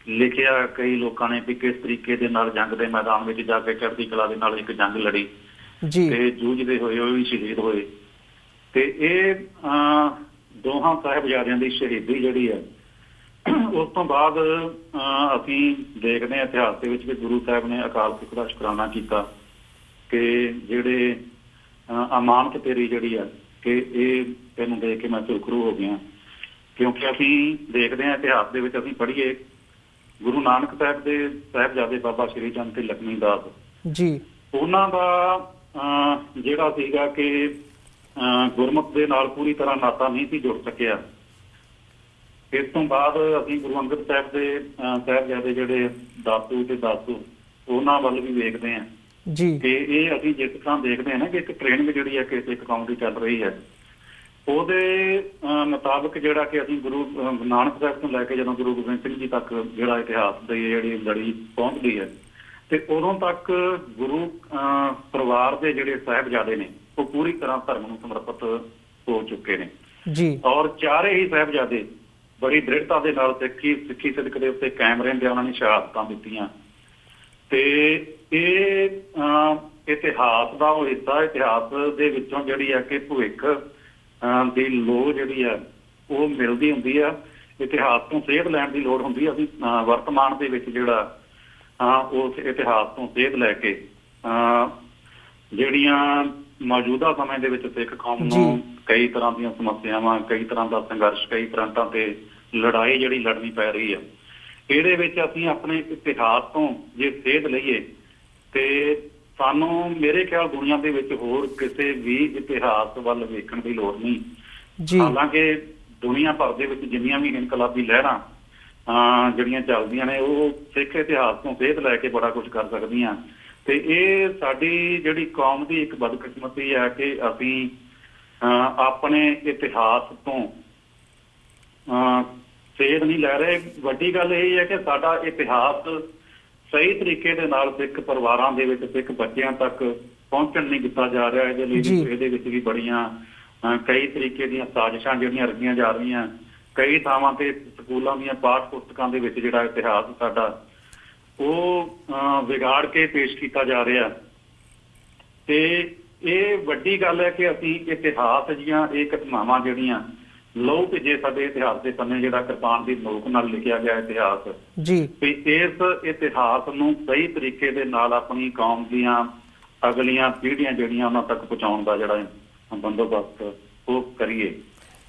ਲਿਖਿਆ ਕਈ ਲੋਕਾਂ ਨੇ ਵੀ ਕਿਸ ਤਰੀਕੇ ਦੇ ਨਾਲ ਜੰਗ ਦੇ ਮੈਦਾਨ ਵਿੱਚ ਜਾ ਕੇ ਚੜ੍ਹਦੀ ਕਲਾ ਦੇ ਨਾਲ ਇੱਕ ਜੰਗ ਲੜੀ ਤੇ ਜੂਝਦੇ ਹੋਏ ਉਹ ਵੀ ਸ਼ਹੀਦ ਹੋਏ। ਤੇ ਇਹ ਦੋਹਾਂ ਸਾਹਿਬਜ਼ਾਦਿਆਂ ਦੀ ਸ਼ਹੀਦੀ ਜਿਹੜੀ ਹੈ ਉਸ ਤੋਂ ਬਾਅਦ ਅਸੀਂ ਦੇਖਦੇ ਹਾਂ ਇਤਿਹਾਸ ਦੇ ਵਿੱਚ ਕਿ ਗੁਰੂ ਸਾਹਿਬ ਨੇ ਅਕਾਲ ਸਿੱਖ ਦਾ ਸ਼ੁਕਰਾਨਾ ਕੀਤਾ ਕਿ ਜਿਹੜੇ ਅਮਾਨਤ ਤੇਰੀ ਜਿਹੜੀ ਆ ਕਿ ਇਹ ਤੈਨੂੰ ਦੇਖ ਕੇ ਮੈਂ ਸੁਰਖਰੂ ਹੋ ਗਿਆ। ਕਿਉਂਕਿ ਅਸੀਂ ਦੇਖਦੇ ਹਾਂ ਇਤਿਹਾਸ ਦੇ ਵਿੱਚ ਅਸੀਂ ਪੜ੍ਹੀਏ ਗੁਰੂ ਨਾਨਕ ਸਾਹਿਬ ਦੇ ਸਾਹਿਬਜ਼ਾਦੇ ਬਾਬਾ ਸ਼੍ਰੀ ਚੰਦ ਤੇ ਲਖਮੀ ਦਾਸ ਜੀ, ਉਹਨਾਂ ਦਾ ਜਿਹੜਾ ਸੀਗਾ ਕਿ ਗੁਰਮੁਖ ਦੇ ਨਾਲ ਪੂਰੀ ਤਰ੍ਹਾਂ ਨਾਤਾ ਨਹੀਂ ਸੀ ਜੁੜ ਸਕਿਆ। ਇਸ ਤੋਂ ਬਾਅਦ ਅਸੀਂ ਗੁਰੂ ਅੰਗਦ ਸਾਹਿਬ ਦੇ ਸਾਹਿਬਜ਼ਾਦੇ ਜਿਹੜੇ ਦਾਤੂ ਤੇ ਦਾਸੂ ਉਹਨਾਂ ਵੱਲ ਵੀ ਵੇਖਦੇ ਹਾਂ ਜੀ ਕਿ ਇਹ ਅਸੀਂ ਜਿਸ ਤਰ੍ਹਾਂ ਦੇਖਦੇ ਹਾਂ ਨਾ ਕਿ ਇੱਕ ਟ੍ਰੇਨਿੰਗ ਜਿਹੜੀ ਹੈ ਕਿ ਇੱਕ ਕੌਮ ਦੀ ਚੱਲ ਰਹੀ ਹੈ, ਉਹਦੇ ਮੁਤਾਬਕ ਜਿਹੜਾ ਕਿ ਅਸੀਂ ਗੁਰੂ ਨਾਨਕ ਸਾਹਿਬ ਤੋਂ ਲੈ ਕੇ ਜਦੋਂ ਗੁਰੂ ਗੋਬਿੰਦ ਸਿੰਘ ਜੀ ਤੱਕ ਜਿਹੜਾ ਇਤਿਹਾਸ ਦੀ ਜਿਹੜੀ ਲੜੀ ਪਹੁੰਚਦੀ ਹੈ ਤੇ ਉਦੋਂ ਤੱਕ ਗੁਰੂ ਪਰਿਵਾਰ ਦੇ ਜਿਹੜੇ ਸਾਹਿਬਜ਼ਾਦੇ ਨੇ ਉਹ ਪੂਰੀ ਤਰ੍ਹਾਂ ਧਰਮ ਨੂੰ ਸਮਰਪਿਤ ਹੋ ਚੁੱਕੇ ਨੇ ਜੀ। ਔਰ ਚਾਰੇ ਹੀ ਸਾਹਿਬਜ਼ਾਦੇ ਬੜੀ ਦ੍ਰਿੜਤਾ ਦੇ ਨਾਲ ਸਿੱਖੀ ਸਿਦਕ ਦੇ ਉੱਤੇ ਕਾਇਮ ਰਹਿੰਦੇ ਉਹਨਾਂ ਨੇ ਸ਼ਹਾਦਤਾਂ ਦਿੱਤੀਆਂ। ਤੇ ਇਹ ਇਤਿਹਾਸ ਦਾ ਉਹ ਹਿੱਸਾ ਇਤਿਹਾਸ ਦੇ ਵਿੱਚੋਂ ਜਿਹੜੀ ਹੈ ਕਿ ਭਵਿੱਖ ਦੀ ਲੋੜ ਜਿਹੜੀ ਆ ਉਹ ਮਿਲਦੀ ਹੁੰਦੀ ਆ। ਇਤਿਹਾਸ ਤੋਂ ਸੇਧ ਲੈਣ ਦੀ ਲੋੜ ਹੁੰਦੀ ਆ। ਅਸੀਂ ਵਰਤਮਾਨ ਦੇ ਵਿੱਚ ਜਿਹੜਾ ਉਸ ਇਤਿਹਾਸ ਤੋਂ ਸੇਧ ਲੈ ਕੇ ਜਿਹੜੀਆਂ ਮੌਜੂਦਾ ਸਮੇਂ ਦੇ ਵਿੱਚ ਸਿੱਖ ਕੌਮ ਨੂੰ ਕਈ ਤਰ੍ਹਾਂ ਦੀਆਂ ਸਮੱਸਿਆਵਾਂ, ਕਈ ਤਰ੍ਹਾਂ ਦਾ ਸੰਘਰਸ਼, ਕਈ ਫਰੰਟਾਂ ਤੇ ਲੜਾਈ ਜਿਹੜੀ ਲੜਨੀ ਪੈ ਰਹੀ ਆ, ਇਹਦੇ ਵਿੱਚ ਅਸੀਂ ਆਪਣੇ ਇਤਿਹਾਸ ਤੋਂ ਜੇ ਸੇਧ ਲਈਏ ਤੇ ਸਾਨੂੰ ਮੇਰੇ ਖਿਆਲ ਦੁਨੀਆ ਦੇ ਵਿੱਚ ਹੋਰ ਕਿਸੇ ਵੀ ਇਤਿਹਾਸ ਵੱਲ ਵੇਖਣ ਦੀ ਲੋੜ ਨਹੀਂ। ਹਾਲਾਂਕਿ ਦੁਨੀਆ ਭਰ ਦੇ ਵਿੱਚ ਜਿੰਨੀਆਂ ਵੀ ਇਨਕਲਾਬੀ ਲਹਿਰਾਂ ਜਿਹੜੀਆਂ ਚੱਲਦੀਆਂ ਨੇ ਉਹ ਸਿੱਖ ਇਤਿਹਾਸ ਤੋਂ ਸੇਧ ਲੈ ਕੇ ਬੜਾ ਕੁਝ ਕਰ ਸਕਦੀਆਂ। ਤੇ ਇਹ ਸਾਡੀ ਜਿਹੜੀ ਕੌਮ ਦੀ ਇੱਕ ਬਦਕਿਸਮਤੀ ਹੈ ਕਿ ਅਸੀਂ ਆਪਣੇ ਇਤਿਹਾਸ ਤੋਂ ਸੇਧ ਨਹੀਂ ਲੈ ਰਹੇ। ਵੱਡੀ ਗੱਲ ਇਹ ਹੈ ਕਿ ਸਾਡਾ ਇਤਿਹਾਸ ਸਹੀ ਤਰੀਕੇ ਦੇ ਨਾਲ ਸਿੱਖ ਪਰਿਵਾਰਾਂ ਦੇ ਵਿੱਚ, ਸਿੱਖ ਬੱਚਿਆਂ ਤੱਕ ਪਹੁੰਚਣ ਨਹੀਂ ਦਿੱਤਾ ਜਾ ਰਿਹਾ। ਇਹਦੇ ਲਈ ਇਹਦੇ ਵਿੱਚ ਵੀ ਬੜੀਆਂ ਕਈ ਤਰੀਕੇ ਦੀਆਂ ਸਾਜ਼ਿਸ਼ਾਂ ਜਿਹੜੀਆਂ ਰਚੀਆਂ ਜਾ ਰਹੀਆਂ। ਕਈ ਥਾਵਾਂ ਤੇ ਸਕੂਲਾਂ ਦੀਆਂ ਪਾਠ ਪੁਸਤਕਾਂ ਦੇ ਵਿੱਚ ਜਿਹੜਾ ਇਤਿਹਾਸ ਸਾਡਾ ਉਹ ਵਿਗਾੜ ਕੇ ਪੇਸ਼ ਕੀਤਾ ਜਾ ਰਿਹਾ। ਤੇ ਇਹ ਵੱਡੀ ਗੱਲ ਹੈ ਕਿ ਅਸੀਂ ਇਤਿਹਾਸ ਦੀਆਂ ਇਹ ਘਟਨਾਵਾਂ ਜਿਹੜੀਆਂ ਲਹੂ ਭਿੱਜੇ ਸਾਡੇ ਇਤਿਹਾਸ ਦੇ ਪੰਨੇ ਜਿਹੜਾ ਕਿਰਪਾਨ ਦੀ ਨੋਕ ਨਾਲ ਲਿਖਿਆ ਗਿਆ ਇਤਿਹਾਸ ਜੀ ਵੀ ਇਸ ਇਤਿਹਾਸ ਨੂੰ ਸਹੀ ਤਰੀਕੇ ਦੇ ਨਾਲ ਆਪਣੀ ਕੌਮ ਦੀਆਂ ਅਗਲੀਆਂ ਪੀੜ੍ਹੀਆਂ ਜਿਹੜੀਆਂ ਉਹਨਾਂ ਤੱਕ ਪਹੁੰਚਾਉਣ ਦਾ ਜਿਹੜਾ ਬੰਦੋਬਸਤ ਉਹ ਕਰੀਏ।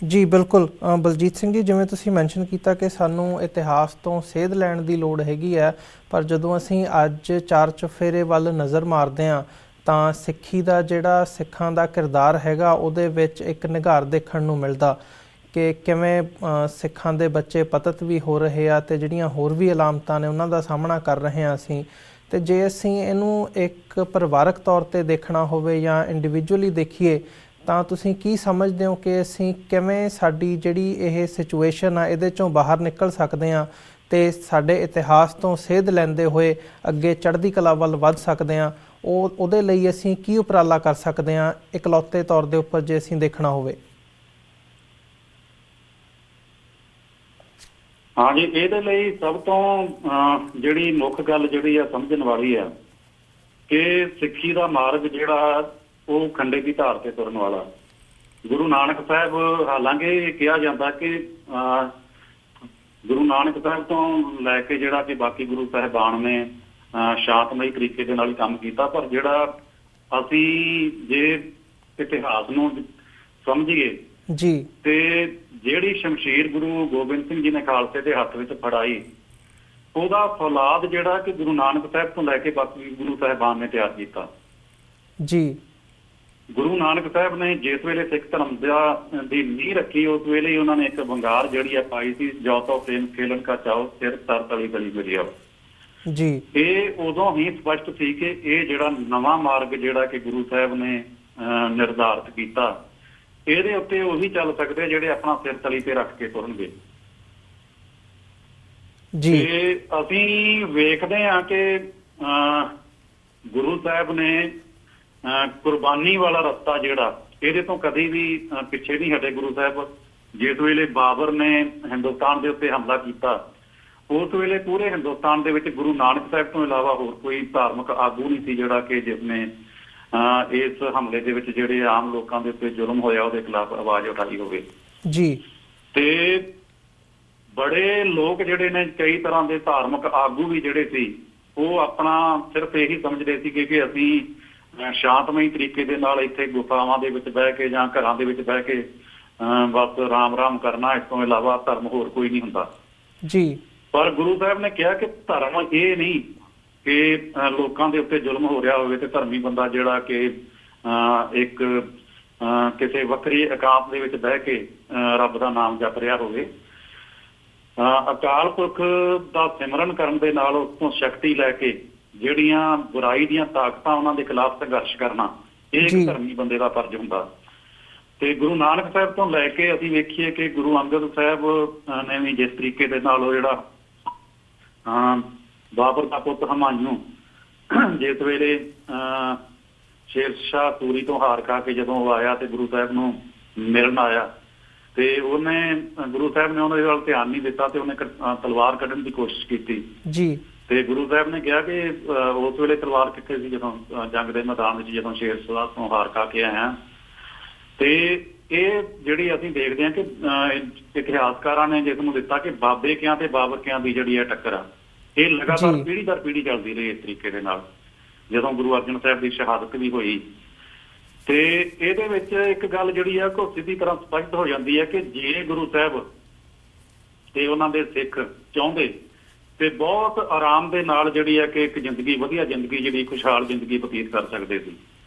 ਜੀ ਬਿਲਕੁਲ ਬਲਜੀਤ ਸਿੰਘ ਜੀ, ਜਿਵੇਂ ਤੁਸੀਂ ਮੈਂਸ਼ਨ ਕੀਤਾ ਕਿ ਸਾਨੂੰ ਇਤਿਹਾਸ ਤੋਂ ਸੇਧ ਲੈਣ ਦੀ ਲੋੜ ਹੈਗੀ ਹੈ, ਪਰ ਜਦੋਂ ਅਸੀਂ ਅੱਜ ਚਾਰ ਚੁਫੇਰੇ ਵੱਲ ਨਜ਼ਰ ਮਾਰਦੇ ਹਾਂ ਤਾਂ ਸਿੱਖੀ ਦਾ ਜਿਹੜਾ ਸਿੱਖਾਂ ਦਾ ਕਿਰਦਾਰ ਹੈਗਾ ਉਹਦੇ ਵਿੱਚ ਇੱਕ ਨਿਘਾਰ ਦੇਖਣ ਨੂੰ ਮਿਲਦਾ ਕਿ ਕਿਵੇਂ ਸਿੱਖਾਂ ਦੇ ਬੱਚੇ ਪਤਿਤ ਵੀ ਹੋ ਰਹੇ ਆ ਅਤੇ ਜਿਹੜੀਆਂ ਹੋਰ ਵੀ ਅਲਾਮਤਾਂ ਨੇ ਉਹਨਾਂ ਦਾ ਸਾਹਮਣਾ ਕਰ ਰਹੇ ਹਾਂ ਅਸੀਂ। ਅਤੇ ਜੇ ਅਸੀਂ ਇਹਨੂੰ ਇੱਕ ਪਰਿਵਾਰਕ ਤੌਰ 'ਤੇ ਦੇਖਣਾ ਹੋਵੇ ਜਾਂ ਇੰਡੀਵਿਜੂਅਲੀ ਦੇਖੀਏ ਤਾਂ ਤੁਸੀਂ ਕੀ ਸਮਝਦੇ ਹੋ ਕਿ ਅਸੀਂ ਕਿਵੇਂ ਸਾਡੀ ਜਿਹੜੀ ਇਹ ਸਿਚੁਏਸ਼ਨ ਆ ਇਹਦੇ 'ਚੋਂ ਬਾਹਰ ਨਿਕਲ ਸਕਦੇ ਹਾਂ ਅਤੇ ਸਾਡੇ ਇਤਿਹਾਸ ਤੋਂ ਸੇਧ ਲੈਂਦੇ ਹੋਏ ਅੱਗੇ ਚੜ੍ਹਦੀ ਕਲਾ ਵੱਲ ਵੱਧ ਸਕਦੇ ਹਾਂ? ਉਹਦੇ ਲਈ ਅਸੀਂ ਕੀ ਉਪਰਾਲਾ ਕਰ ਸਕਦੇ ਹਾਂ ਇਕਲੌਤੇ ਤੌਰ ਦੇ ਉੱਪਰ ਜੇ ਅਸੀਂ ਦੇਖਣਾ ਹੋਵੇ? ਹਾਂਜੀ, ਇਹਦੇ ਲਈ ਸਭ ਤੋਂ ਜਿਹੜੀ ਮੁੱਖ ਗੱਲ ਜਿਹੜੀ ਆ ਸਮਝਣ ਵਾਲੀ ਆ ਕਿ ਸਿੱਖੀ ਦਾ ਮਾਰਗ ਜਿਹੜਾ ਉਹ ਖੰਡੇ ਦੀ ਧਾਰ ਤੇ ਤੁਰਨ ਵਾਲਾ। ਗੁਰੂ ਨਾਨਕ ਸਾਹਿਬ, ਹਾਲਾਂਕਿ ਕਿਹਾ ਜਾਂਦਾ ਕਿ ਗੁਰੂ ਨਾਨਕ ਸਾਹਿਬ ਤੋਂ ਲੈ ਕੇ ਜਿਹੜਾ ਕਿ ਬਾਕੀ ਗੁਰੂ ਸਾਹਿਬਾਨ ਨੇ ਸ਼ਾਂਤਮਈ ਤਰੀਕੇ ਦੇ ਨਾਲ ਹੀ ਕੰਮ ਕੀਤਾ, ਪਰ ਜਿਹੜਾ ਅਸੀਂ ਜੇ ਇਤਿਹਾਸ ਨੂੰ ਸਮਝੀਏ ਜੀ ਤੇ ਜਿਹੜੀ ਸ਼ਮਸ਼ੀਰ ਗੁਰੂ ਗੋਬਿੰਦ ਸਿੰਘ ਜੀ ਨੇ ਖਾਲਸੇ ਦੇ ਹੱਥ ਵਿੱਚ ਫੜਾਈ, ਉਹਦਾ ਫੌਲਾਦ ਜਿਹੜਾ ਕਿ ਗੁਰੂ ਨਾਨਕ ਸਾਹਿਬ ਤੋਂ ਲੈ ਕੇ ਬਾਕੀ ਗੁਰੂ ਸਾਹਿਬਾਨ ਨੇ ਤਿਆਰ ਕੀਤਾ। ਜੀ ਗੁਰੂ ਨਾਨਕ ਸਾਹਿਬ ਨੇ ਜਿਸ ਵੇਲੇ ਸਿੱਖ ਧਰਮ ਦੀ ਨੀਂਹ ਰੱਖੀ, ਉਸ ਵੇਲੇ ਹੀ ਉਹਨਾਂ ਨੇ ਇੱਕ ਵੰਗਾਰ ਜਿਹੜੀ ਆ ਪਾਈ ਸੀ, ਜੋ ਤੋਂ ਪ੍ਰੇਮ ਖੇਲਣ ਕਾ ਚਾਓ ਸਿਰ ਤਰ ਤਲੀ ਗਲੀ ਮਿਲਿਆ ਜੀ। ਇਹ ਉਦੋਂ ਹੀ ਸਪਸ਼ਟ ਸੀ ਕਿ ਇਹ ਜਿਹੜਾ ਨਵਾਂ ਮਾਰਗ ਜਿਹੜਾ ਕਿ ਗੁਰੂ ਸਾਹਿਬ ਨੇ ਨਿਰਧਾਰਿਤ ਕੀਤਾ, ਇਹਦੇ ਉੱਤੇ ਉਹੀ ਚੱਲ ਸਕਦੇ ਜਿਹੜੇ ਆਪਣਾ ਸਿਰ ਤਲੀ ਤੇ ਰੱਖ ਕੇ ਤੁਰਨਗੇ। ਤੇ ਅਸੀਂ ਵੇਖਦੇ ਹਾਂ ਕਿ ਗੁਰੂ ਸਾਹਿਬ ਨੇ ਕੁਰਬਾਨੀ ਵਾਲਾ ਰਸਤਾ ਜਿਹੜਾ ਇਹਦੇ ਤੋਂ ਕਦੇ ਵੀ ਪਿੱਛੇ ਨਹੀਂ ਹਟੇ। ਗੁਰੂ ਸਾਹਿਬ ਜਿਸ ਵੇਲੇ ਬਾਬਰ ਨੇ ਹਿੰਦੁਸਤਾਨ ਦੇ ਉੱਤੇ ਹਮਲਾ ਕੀਤਾ, ਉਸ ਵੇਲੇ ਪੂਰੇ ਹਿੰਦੁਸਤਾਨ ਦੇ ਵਿੱਚ ਗੁਰੂ ਨਾਨਕ ਸਾਹਿਬ ਤੋਂ ਇਲਾਵਾ ਹੋਰ ਕੋਈ ਧਾਰਮਿਕ ਆਗੂ ਨਹੀਂ ਸੀ ਜਿਹੜਾ ਕਿ ਜਿਸਨੇ ਇਸ ਹਮਲੇ ਦੇ ਵਿੱਚ ਜਿਹੜੇ ਆਮ ਲੋਕਾਂ ਦੇ ਉੱਤੇ ਜ਼ੁਲਮ ਹੋਇਆ ਉਹਦੇ ਖਿਲਾਫ ਆਵਾਜ਼ ਉਠਾਈ ਹੋਵੇ ਜੀ। ਤੇ ਬੜੇ ਲੋਕ ਜਿਹੜੇ ਨੇ, ਕਈ ਤਰ੍ਹਾਂ ਦੇ ਧਾਰਮਿਕ ਆਗੂ ਵੀ ਜਿਹੜੇ ਸੀ, ਉਹ ਆਪਣਾ ਸਿਰਫ ਇਹੀ ਸਮਝਦੇ ਸੀ ਕਿ ਅਸੀਂ ਸ਼ਾਂਤਮਈ ਤਰੀਕੇ ਦੇ ਨਾਲ ਇੱਥੇ ਗੁਫਾਵਾਂ ਦੇ ਵਿੱਚ ਬਹਿ ਕੇ ਜਾਂ ਘਰਾਂ ਦੇ ਵਿੱਚ ਬਹਿ ਕੇ ਬਸ ਰਾਮ ਕਰਨਾ, ਇਸ ਤੋਂ ਇਲਾਵਾ ਧਰਮ ਹੋਰ ਕੋਈ ਨਹੀਂ ਹੁੰਦਾ ਜੀ। ਪਰ ਗੁਰੂ ਸਾਹਿਬ ਨੇ ਕਿਹਾ ਕਿ ਧਰਮ ਇਹ ਨਹੀਂ ਕਿ ਲੋਕਾਂ ਦੇ ਉੱਤੇ ਜ਼ੁਲਮ ਹੋ ਰਿਹਾ ਹੋਵੇ ਤੇ ਧਰਮੀ ਬੰਦਾ ਜਿਹੜਾ ਕਿ ਇੱਕ ਕਿਸੇ ਵੱਖਰੀ ਇਕਾਂਤ ਦੇ ਵਿੱਚ ਬਹਿ ਕੇ ਰੱਬ ਦਾ ਨਾਮ ਜਪ ਰਿਹਾ ਹੋਵੇ। ਅਕਾਲ ਪੁਰਖ ਦਾ ਸਿਮਰਨ ਕਰਨ ਦੇ ਨਾਲ ਉਸ ਤੋਂ ਸ਼ਕਤੀ ਲੈ ਕੇ ਜਿਹੜੀਆਂ ਬੁਰਾਈ ਦੀਆਂ ਤਾਕਤਾਂ ਉਹਨਾਂ ਦੇ ਖਿਲਾਫ ਸੰਘਰਸ਼ ਕਰਨਾ, ਇਹ ਇੱਕ ਧਰਮੀ ਬੰਦੇ ਦਾ ਫਰਜ਼ ਹੁੰਦਾ। ਤੇ ਗੁਰੂ ਨਾਨਕ ਸਾਹਿਬ ਤੋਂ ਲੈ ਕੇ ਅਸੀਂ ਵੇਖੀਏ ਕਿ ਗੁਰੂ ਅੰਗਦ ਸਾਹਿਬ ਨੇ ਵੀ ਜਿਸ ਤਰੀਕੇ ਦੇ ਨਾਲ ਉਹ ਜਿਹੜਾ ਬਾਬਰ ਦਾ ਪੁੱਤ ਹਮਾਯੂ ਜਿਸ ਵੇਲੇ ਸ਼ੇਰ ਸ਼ਾਹ ਸੂਰੀ ਤੋਂ ਹਾਰ ਖਾ ਕੇ ਜਦੋਂ ਉਹ ਆਇਆ ਤੇ ਗੁਰੂ ਸਾਹਿਬ ਨੂੰ ਮਿਲਣ ਆਇਆ, ਤੇ ਉਹਨੇ ਗੁਰੂ ਸਾਹਿਬ ਨੇ ਉਹਦੇ ਵੱਲ ਧਿਆਨ ਨਹੀਂ ਦਿੱਤਾ ਤੇ ਉਹਨੇ ਤਲਵਾਰ ਕੱਢਣ ਦੀ ਕੋਸ਼ਿਸ਼ ਕੀਤੀ ਜੀ। ਤੇ ਗੁਰੂ ਸਾਹਿਬ ਨੇ ਕਿਹਾ ਕਿ ਉਸ ਵੇਲੇ ਤਲਵਾਰ ਕਿੱਥੇ ਸੀ ਜਦੋਂ ਜੰਗ ਦੇ ਮੈਦਾਨ ਵਿੱਚ ਜਦੋਂ ਸ਼ੇਰ ਸ਼ਾਹ ਤੋਂ ਹਾਰ ਖਾ ਕੇ ਆਇਆ। ਤੇ ਇਹ ਜਿਹੜੀ ਅਸੀਂ ਦੇਖਦੇ ਹਾਂ ਕਿ ਇਤਿਹਾਸਕਾਰਾਂ ਨੇ ਜਿਸ ਨੂੰ ਦਿੱਤਾ ਕਿ ਬਾਬੇ ਕਿਆਂ ਤੇ ਬਾਬਰ ਕਿਆਂ ਦੀ ਜਿਹੜੀ ਹੈ ਟੱਕਰ ਆ, ਇਹ ਲਗਾਤਾਰ ਪੀੜ੍ਹੀ ਦਰ ਪੀੜ੍ਹੀ ਚੱਲਦੀ ਰਹੀ ਇਸ ਤਰੀਕੇ ਦੇ ਨਾਲ। ਜਦੋਂ ਗੁਰੂ ਅਰਜਨ ਸਾਹਿਬ ਦੀ ਸ਼ਹਾਦਤ ਵੀ ਹੋਈ ਤੇ ਇਹਦੇ ਵਿੱਚ ਇੱਕ ਗੱਲ ਜਿਹੜੀ ਆ ਉਹ ਸਿੱਧੀ ਤਰ੍ਹਾਂ ਸਪਸ਼ਟ ਹੋ ਜਾਂਦੀ ਹੈ ਕਿ ਜੇ ਗੁਰੂ ਸਾਹਿਬ ਤੇ ਉਹਨਾਂ ਦੇ ਸਿੱਖ ਚਾਹੁੰਦੇ ਤੇ ਬਹੁਤ ਆਰਾਮ ਦੇ ਨਾਲ ਜਿਹੜੀ ਹੈ ਕਿ ਇੱਕ ਜ਼ਿੰਦਗੀ, ਵਧੀਆ ਜ਼ਿੰਦਗੀ, ਜਿਹੜੀ ਖੁਸ਼ਹਾਲ ਜ਼ਿੰਦਗੀ ਬਤੀਤ ਕਰ ਸਕਦੇ ਸੀ।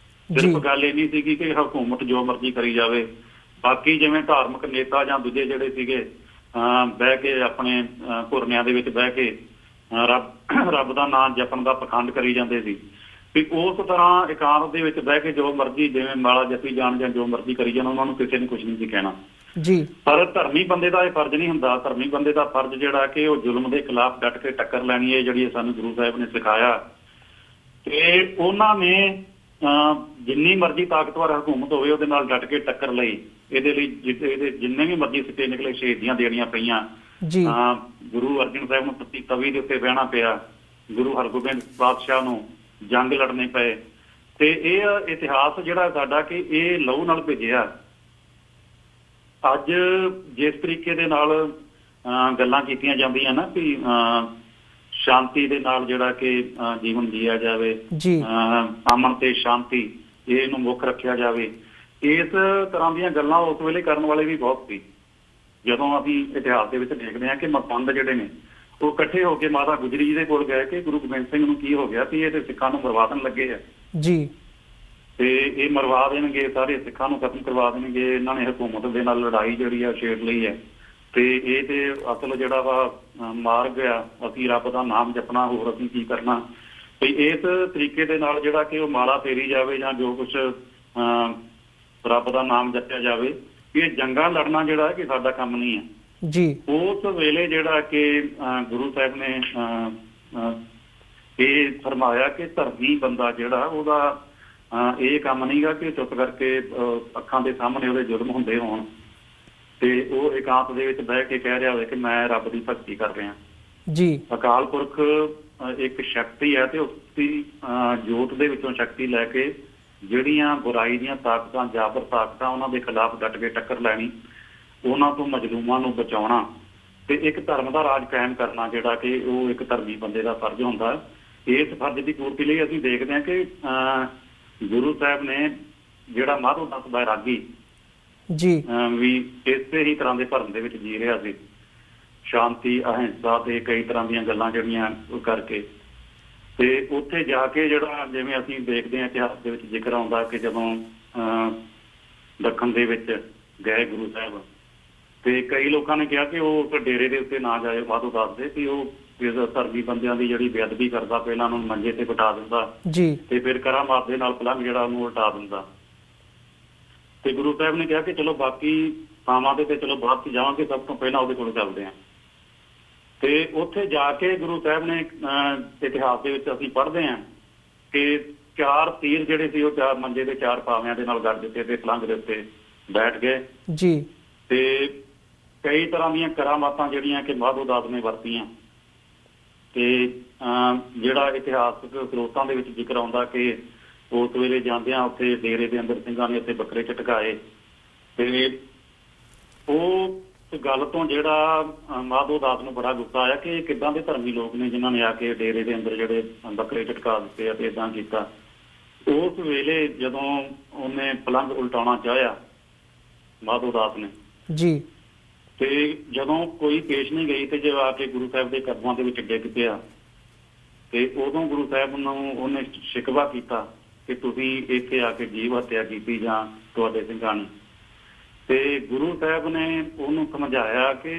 ਸਿਰਫ ਗੱਲ ਇਹ ਨਹੀਂ ਸੀਗੀ ਕਿ ਹਕੂਮਤ ਜੋ ਮਰਜ਼ੀ ਕਰੀ ਜਾਵੇ, ਬਾਕੀ ਜਿਵੇਂ ਧਾਰਮਿਕ ਨੇਤਾ ਜਾਂ ਦੂਜੇ ਜਿਹੜੇ ਸੀਗੇ ਬਹਿ ਕੇ ਆਪਣੇ ਘੁਰਨਿਆਂ ਦੇ ਵਿੱਚ ਬਹਿ ਕੇ ਰੱਬ ਦਾ ਨਾਮ ਜਪਣ ਦਾ ਪਖੰਡ ਕਰੀ ਜਾਂਦੇ ਸੀ। ਵੀ ਉਸ ਤਰ੍ਹਾਂ ਇਕਾਂਤ ਦੇ ਵਿੱਚ ਬਹਿ ਕੇ ਜੋ ਮਰਜ਼ੀ ਜਿਵੇਂ ਮਾਲਾ ਜਪੀ ਜਾਣ ਜਾਂ ਜੋ ਮਰਜ਼ੀ ਕਰੀ ਜਾਣ, ਉਹਨਾਂ ਨੂੰ ਕਿਸੇ ਨੇ ਕੁਝ ਨਹੀਂ ਸੀ ਕਹਿਣਾ ਜੀ। ਪਰ ਧਰਮੀ ਬੰਦੇ ਦਾ ਇਹ ਫਰਜ਼ ਨਹੀਂ ਹੁੰਦਾ। ਧਰਮੀ ਬੰਦੇ ਦਾ ਫਰਜ਼ ਜਿਹੜਾ ਕਿ ਉਹ ਜ਼ੁਲਮ ਦੇ ਖਿਲਾਫ ਡਟ ਕੇ ਟੱਕਰ ਲੈਣੀ ਹੈ, ਜਿਹੜੀ ਸਾਨੂੰ ਗੁਰੂ ਸਾਹਿਬ ਨੇ ਸਿਖਾਇਆ। ਤੇ ਉਹਨਾਂ ਨੇ ਜਿੰਨੀ ਮਰਜ਼ੀ ਤਾਕਤਵਰ ਹਕੂਮਤ ਹੋਵੇ ਉਹਦੇ ਨਾਲ ਡਟ ਕੇ ਟੱਕਰ ਲਈ। ਇਹਦੇ ਲਈ ਇਹਦੇ ਜਿੰਨੇ ਵੀ ਮਰਜ਼ੀ ਸਿੱਟੇ ਨਿਕਲੇ, ਸ਼ਹੀਦੀਆਂ ਦੇਣੀਆਂ ਪਈਆਂ। ਗੁਰੂ ਅਰਜਨ ਸਾਹਿਬ ਨੂੰ ਤਵੀ ਦੇ ਉੱਤੇ ਬਹਿਣਾ ਪਿਆ, ਗੁਰੂ ਹਰਗੋਬਿੰਦ ਪਾਤਸ਼ਾਹ ਨੂੰ ਜੰਗ ਲੜਨੇ ਪਏ। ਤੇ ਇਹ ਇਤਿਹਾਸ ਜਿਹੜਾ ਸਾਡਾ ਕਿ ਇਹ ਲਹੂ ਨਾਲ ਭੇਜਿਆ ਅੱਜ ਜਿਸ ਤਰੀਕੇ ਦੇ ਨਾਲ ਗੱਲਾਂ ਕੀਤੀਆਂ ਜਾਂਦੀਆਂ ਨਾ ਕਿ ਸ਼ਾਂਤੀ ਦੇ ਨਾਲ ਜਿਹੜਾ ਕਿ ਜੀਵਨ ਜੀਆ ਜਾਵੇ, ਅਮਨ ਤੇ ਸ਼ਾਂਤੀ ਇਹਨੂੰ ਮੁੱਖ ਰੱਖਿਆ ਜਾਵੇ, ਇਸ ਤਰ੍ਹਾਂ ਦੀਆਂ ਗੱਲਾਂ ਉਸ ਵੇਲੇ ਕਰਨ ਵਾਲੇ ਵੀ ਬਹੁਤ ਸੀ। ਜਦੋਂ ਅਸੀਂ ਇਤਿਹਾਸ ਦੇ ਵਿੱਚ ਦੇਖਦੇ ਹਾਂ ਕਿ ਮਸੰਦ ਜਿਹੜੇ ਨੇ ਉਹ ਇਕੱਠੇ ਹੋ ਕੇ ਮਾਤਾ ਗੁਜਰੀ ਜੀ ਦੇ ਕੋਲ ਗਏ ਕਿ ਗੁਰੂ ਗੋਬਿੰਦ ਸਿੰਘ ਨੂੰ ਕੀ ਹੋ ਗਿਆ ਵੀ ਇਹ ਤੇ ਸਿੱਖਾਂ ਨੂੰ ਮਰਵਾ ਦੇਣ ਲੱਗੇ ਆ ਜੀ, ਤੇ ਇਹ ਮਰਵਾ ਦੇਣਗੇ, ਸਾਰੇ ਸਿੱਖਾਂ ਨੂੰ ਖਤਮ ਕਰਵਾ ਦੇਣਗੇ, ਇਹਨਾਂ ਨੇ ਹਕੂਮਤ ਦੇ ਨਾਲ ਲੜਾਈ ਜਿਹੜੀ ਆ ਛੇੜ ਲਈ ਹੈ, ਤੇ ਇਹ ਤੇ ਅਸਲ ਜਿਹੜਾ ਵਾ ਮਾਰਗ ਆ, ਅਸੀਂ ਰੱਬ ਦਾ ਨਾਮ ਜਪਣਾ, ਹੋਰ ਅਸੀਂ ਕੀ ਕਰਨਾ। ਤੇ ਇਸ ਤਰੀਕੇ ਦੇ ਨਾਲ ਜਿਹੜਾ ਕਿ ਉਹ ਮਾਲਾ ਫੇਰੀ ਜਾਵੇ ਜਾਂ ਜੋ ਕੁਛ ਰੱਬ ਦਾ ਨਾਮ ਜਪਿਆ ਜਾਵੇ, ਇਹ ਜੰਗਾਂ ਲੜਨਾ ਜਿਹੜਾ ਕਿ ਸਾਡਾ ਕੰਮ ਨਹੀਂ ਹੈ ਜੀ। ਉਸ ਵੇਲੇ ਜਿਹੜਾ ਕਿ ਗੁਰੂ ਸਾਹਿਬ ਨੇ ਇਹ ਫਰਮਾਇਆ ਕਿ ਧਰਮੀ ਬੰਦਾ ਜਿਹੜਾ ਉਹਦਾ ਇਹ ਕੰਮ ਨਹੀਂਗਾ ਕਿ ਚੁੱਪ ਕਰਕੇ ਅੱਖਾਂ ਦੇ ਸਾਹਮਣੇ ਉਹਦੇ ਜ਼ੁਲਮ ਹੁੰਦੇ ਹੋਣ ਤੇ ਉਹ ਇਕਾਂਤ ਦੇ ਵਿੱਚ ਬਹਿ ਕੇ ਕਹਿ ਰਿਹਾ ਹੋਵੇ ਕਿ ਮੈਂ ਰੱਬ ਦੀ ਭਗਤੀ ਕਰ ਰਿਹਾ ਜੀ। ਅਕਾਲ ਪੁਰਖ ਇੱਕ ਸ਼ਕਤੀ ਹੈ ਤੇ ਉਸ ਦੀ ਜੋਤ ਦੇ ਵਿੱਚੋਂ ਸ਼ਕਤੀ ਲੈ ਕੇ ਜਿਹੜੀਆਂ ਬੁਰਾਈ ਦੀਆਂ ਤਾਕਤਾਂ, ਜਾਬਰ ਤਾਕਤਾਂ, ਉਹਨਾਂ ਦੇ ਖਿਲਾਫ ਡਟ ਕੇ ਟੱਕਰ ਲੈਣੀ, ਉਹਨਾਂ ਤੋਂ ਮਜ਼ਲੂਮਾਂ ਨੂੰ ਬਚਾਉਣਾ ਤੇ ਇੱਕ ਧਰਮ ਦਾ ਰਾਜ ਕਾਇਮ ਕਰਨਾ ਜਿਹੜਾ ਕਿ ਉਹ ਇੱਕ ਧਰਮੀ ਬੰਦੇ ਦਾ ਫਰਜ਼ ਹੁੰਦਾ। ਇਸ ਫਰਜ਼ ਦੀ ਪੂਰਤੀ ਲਈ ਅਸੀਂ ਦੇਖਦੇ ਹਾਂ ਕਿ ਗੁਰੂ ਸਾਹਿਬ ਨੇ ਜਿਹੜਾ ਮਾਧੋ ਦਾਸ ਬੈਰਾਗੀ ਜੀ ਵੀ ਇਸੇ ਹੀ ਤਰ੍ਹਾਂ ਦੇ ਧਰਮ ਦੇ ਵਿੱਚ ਜੀ ਰਿਹਾ ਸੀ, ਸ਼ਾਂਤੀ, ਅਹਿੰਸਾ ਤੇ ਕਈ ਤਰ੍ਹਾਂ ਦੀਆਂ ਗੱਲਾਂ ਜਿਹੜੀਆਂ ਕਰਕੇ। ਤੇ ਉੱਥੇ ਜਾ ਕੇ ਜਿਹੜਾ ਜਿਵੇਂ ਅਸੀਂ ਦੇਖਦੇ ਹਾਂ ਇਤਿਹਾਸ ਦੇ ਵਿੱਚ ਜ਼ਿਕਰ ਆਉਂਦਾ ਕਿ ਜਦੋਂ ਦੱਖਣ ਦੇ ਵਿੱਚ ਗਏ ਗੁਰੂ ਸਾਹਿਬ ਤੇ ਕਈ ਲੋਕਾਂ ਨੇ ਕਿਹਾ ਕਿ ਉਹ ਉਸ ਡੇਰੇ ਦੇ ਉੱਤੇ ਨਾ ਜਾਏ ਮਾਧੋ ਦਾਸ ਦੇ, ਕਿ ਉਹ ਧਰਮੀ ਬੰਦਿਆਂ ਦੀ ਜਿਹੜੀ ਬੇਅਦਬੀ ਕਰਦਾ, ਪਹਿਲਾਂ ਉਹਨੂੰ ਮੰਜੇ ਤੇ ਬਿਠਾ ਦਿੰਦਾ ਜੀ ਤੇ ਫਿਰ ਕਰਾਮਾਤ ਦੇ ਨਾਲ ਪਲੰਘ ਜਿਹੜਾ ਉਹਨੂੰ ਉਲਟਾ ਦਿੰਦਾ। ਤੇ ਗੁਰੂ ਸਾਹਿਬ ਨੇ ਕਿਹਾ ਕਿ ਚਲੋ ਬਾਕੀ ਥਾਵਾਂ ਤੇ ਚਲੋ ਬਾਅਦ ਚ ਜਾਵਾਂਗੇ, ਸਭ ਤੋਂ ਪਹਿਲਾਂ ਉਹਦੇ ਕੋਲ ਚੱਲਦੇ ਹਾਂ। ਤੇ ਉੱਥੇ ਜਾ ਕੇ ਗੁਰੂ ਸਾਹਿਬ ਨੇ ਇਤਿਹਾਸ ਦੇ ਵਿੱਚ ਅਸੀਂ ਪੜ੍ਹਦੇ ਹਾਂ ਕਿ 4 ਤੀਰ ਜਿਹੜੇ ਸੀ ਉਹ 4 ਮੰਜੇ ਦੇ 4 ਪਾਵਿਆਂ ਦੇ ਨਾਲ ਗੱਡ ਦਿੱਤੇ ਤੇ ਪਲੰਘ ਦੇ ਉੱਤੇ ਬੈਠ ਗਏ ਜੀ। ਤੇ ਕਈ ਤਰ੍ਹਾਂ ਦੀਆਂ ਕਰਾਮਾਤਾਂ ਜਿਹੜੀਆਂ ਕਿ ਮਾਧੋ ਦਾਸ ਨੇ ਵਰਤੀਆਂ ਤੇ ਜਿਹੜਾ ਇਤਿਹਾਸਕ ਸਰੋਤਾਂ ਦੇ ਵਿੱਚ ਜ਼ਿਕਰ ਆਉਂਦਾ ਕਿ ਉਸ ਵੇਲੇ ਜਾਂਦਿਆਂ ਉੱਥੇ ਡੇਰੇ ਦੇ ਅੰਦਰ ਸਿੰਘਾਂ ਨੇ ਉੱਥੇ ਬੱਕਰੇ ਝਟਕਾਏ ਤੇ ਉਹ ਗੱਲ ਤੋਂ ਜਿਹੜਾ ਮਾਧੋ ਦਾਸ ਨੂੰ ਬੜਾ ਗੁੱਸਾ ਆਇਆ ਕਿ ਇਹ ਕਿੱਦਾਂ ਦੇ ਧਰਮੀ ਲੋਕ ਨੇ ਜਿਨ੍ਹਾਂ ਨੇ ਆ ਕੇ ਡੇਰੇ ਦੇ ਅੰਦਰ ਜਿਹੜੇ ਬੱਕਰੇ ਝਟਕਾ ਦਿੱਤੇ ਅਤੇ ਏਦਾਂ ਕੀਤਾ। ਉਸ ਵੇਲੇ ਜਦੋਂ ਉਹਨੇ ਪਲੰਘ ਉਲਟਾਉਣਾ ਚਾਹਿਆ ਮਾਧੋ ਦਾਸ ਨੇ ਜੀ, ਤੇ ਜਦੋਂ ਕੋਈ ਪੇਸ਼ ਨਹੀਂ ਗਈ ਤੇ ਜੇ ਆ ਕੇ ਗੁਰੂ ਸਾਹਿਬ ਦੇ ਕਦਮਾਂ ਦੇ ਵਿੱਚ ਡਿੱਗ ਪਿਆ ਤੇ ਉਦੋਂ ਗੁਰੂ ਸਾਹਿਬ ਨੂੰ ਉਹਨੇ ਸ਼ਿਕਵਾ ਕੀਤਾ ਕਿ ਤੁਸੀਂ ਇੱਥੇ ਆ ਕੇ ਜੀਵ ਹੱਤਿਆ ਕੀਤੀ ਜਾਂ ਤੁਹਾਡੇ ਸਿੰਘਾਂ ਨੇ। ਤੇ ਗੁਰੂ ਸਾਹਿਬ ਨੇ ਉਹਨੂੰ ਸਮਝਾਇਆ ਕਿ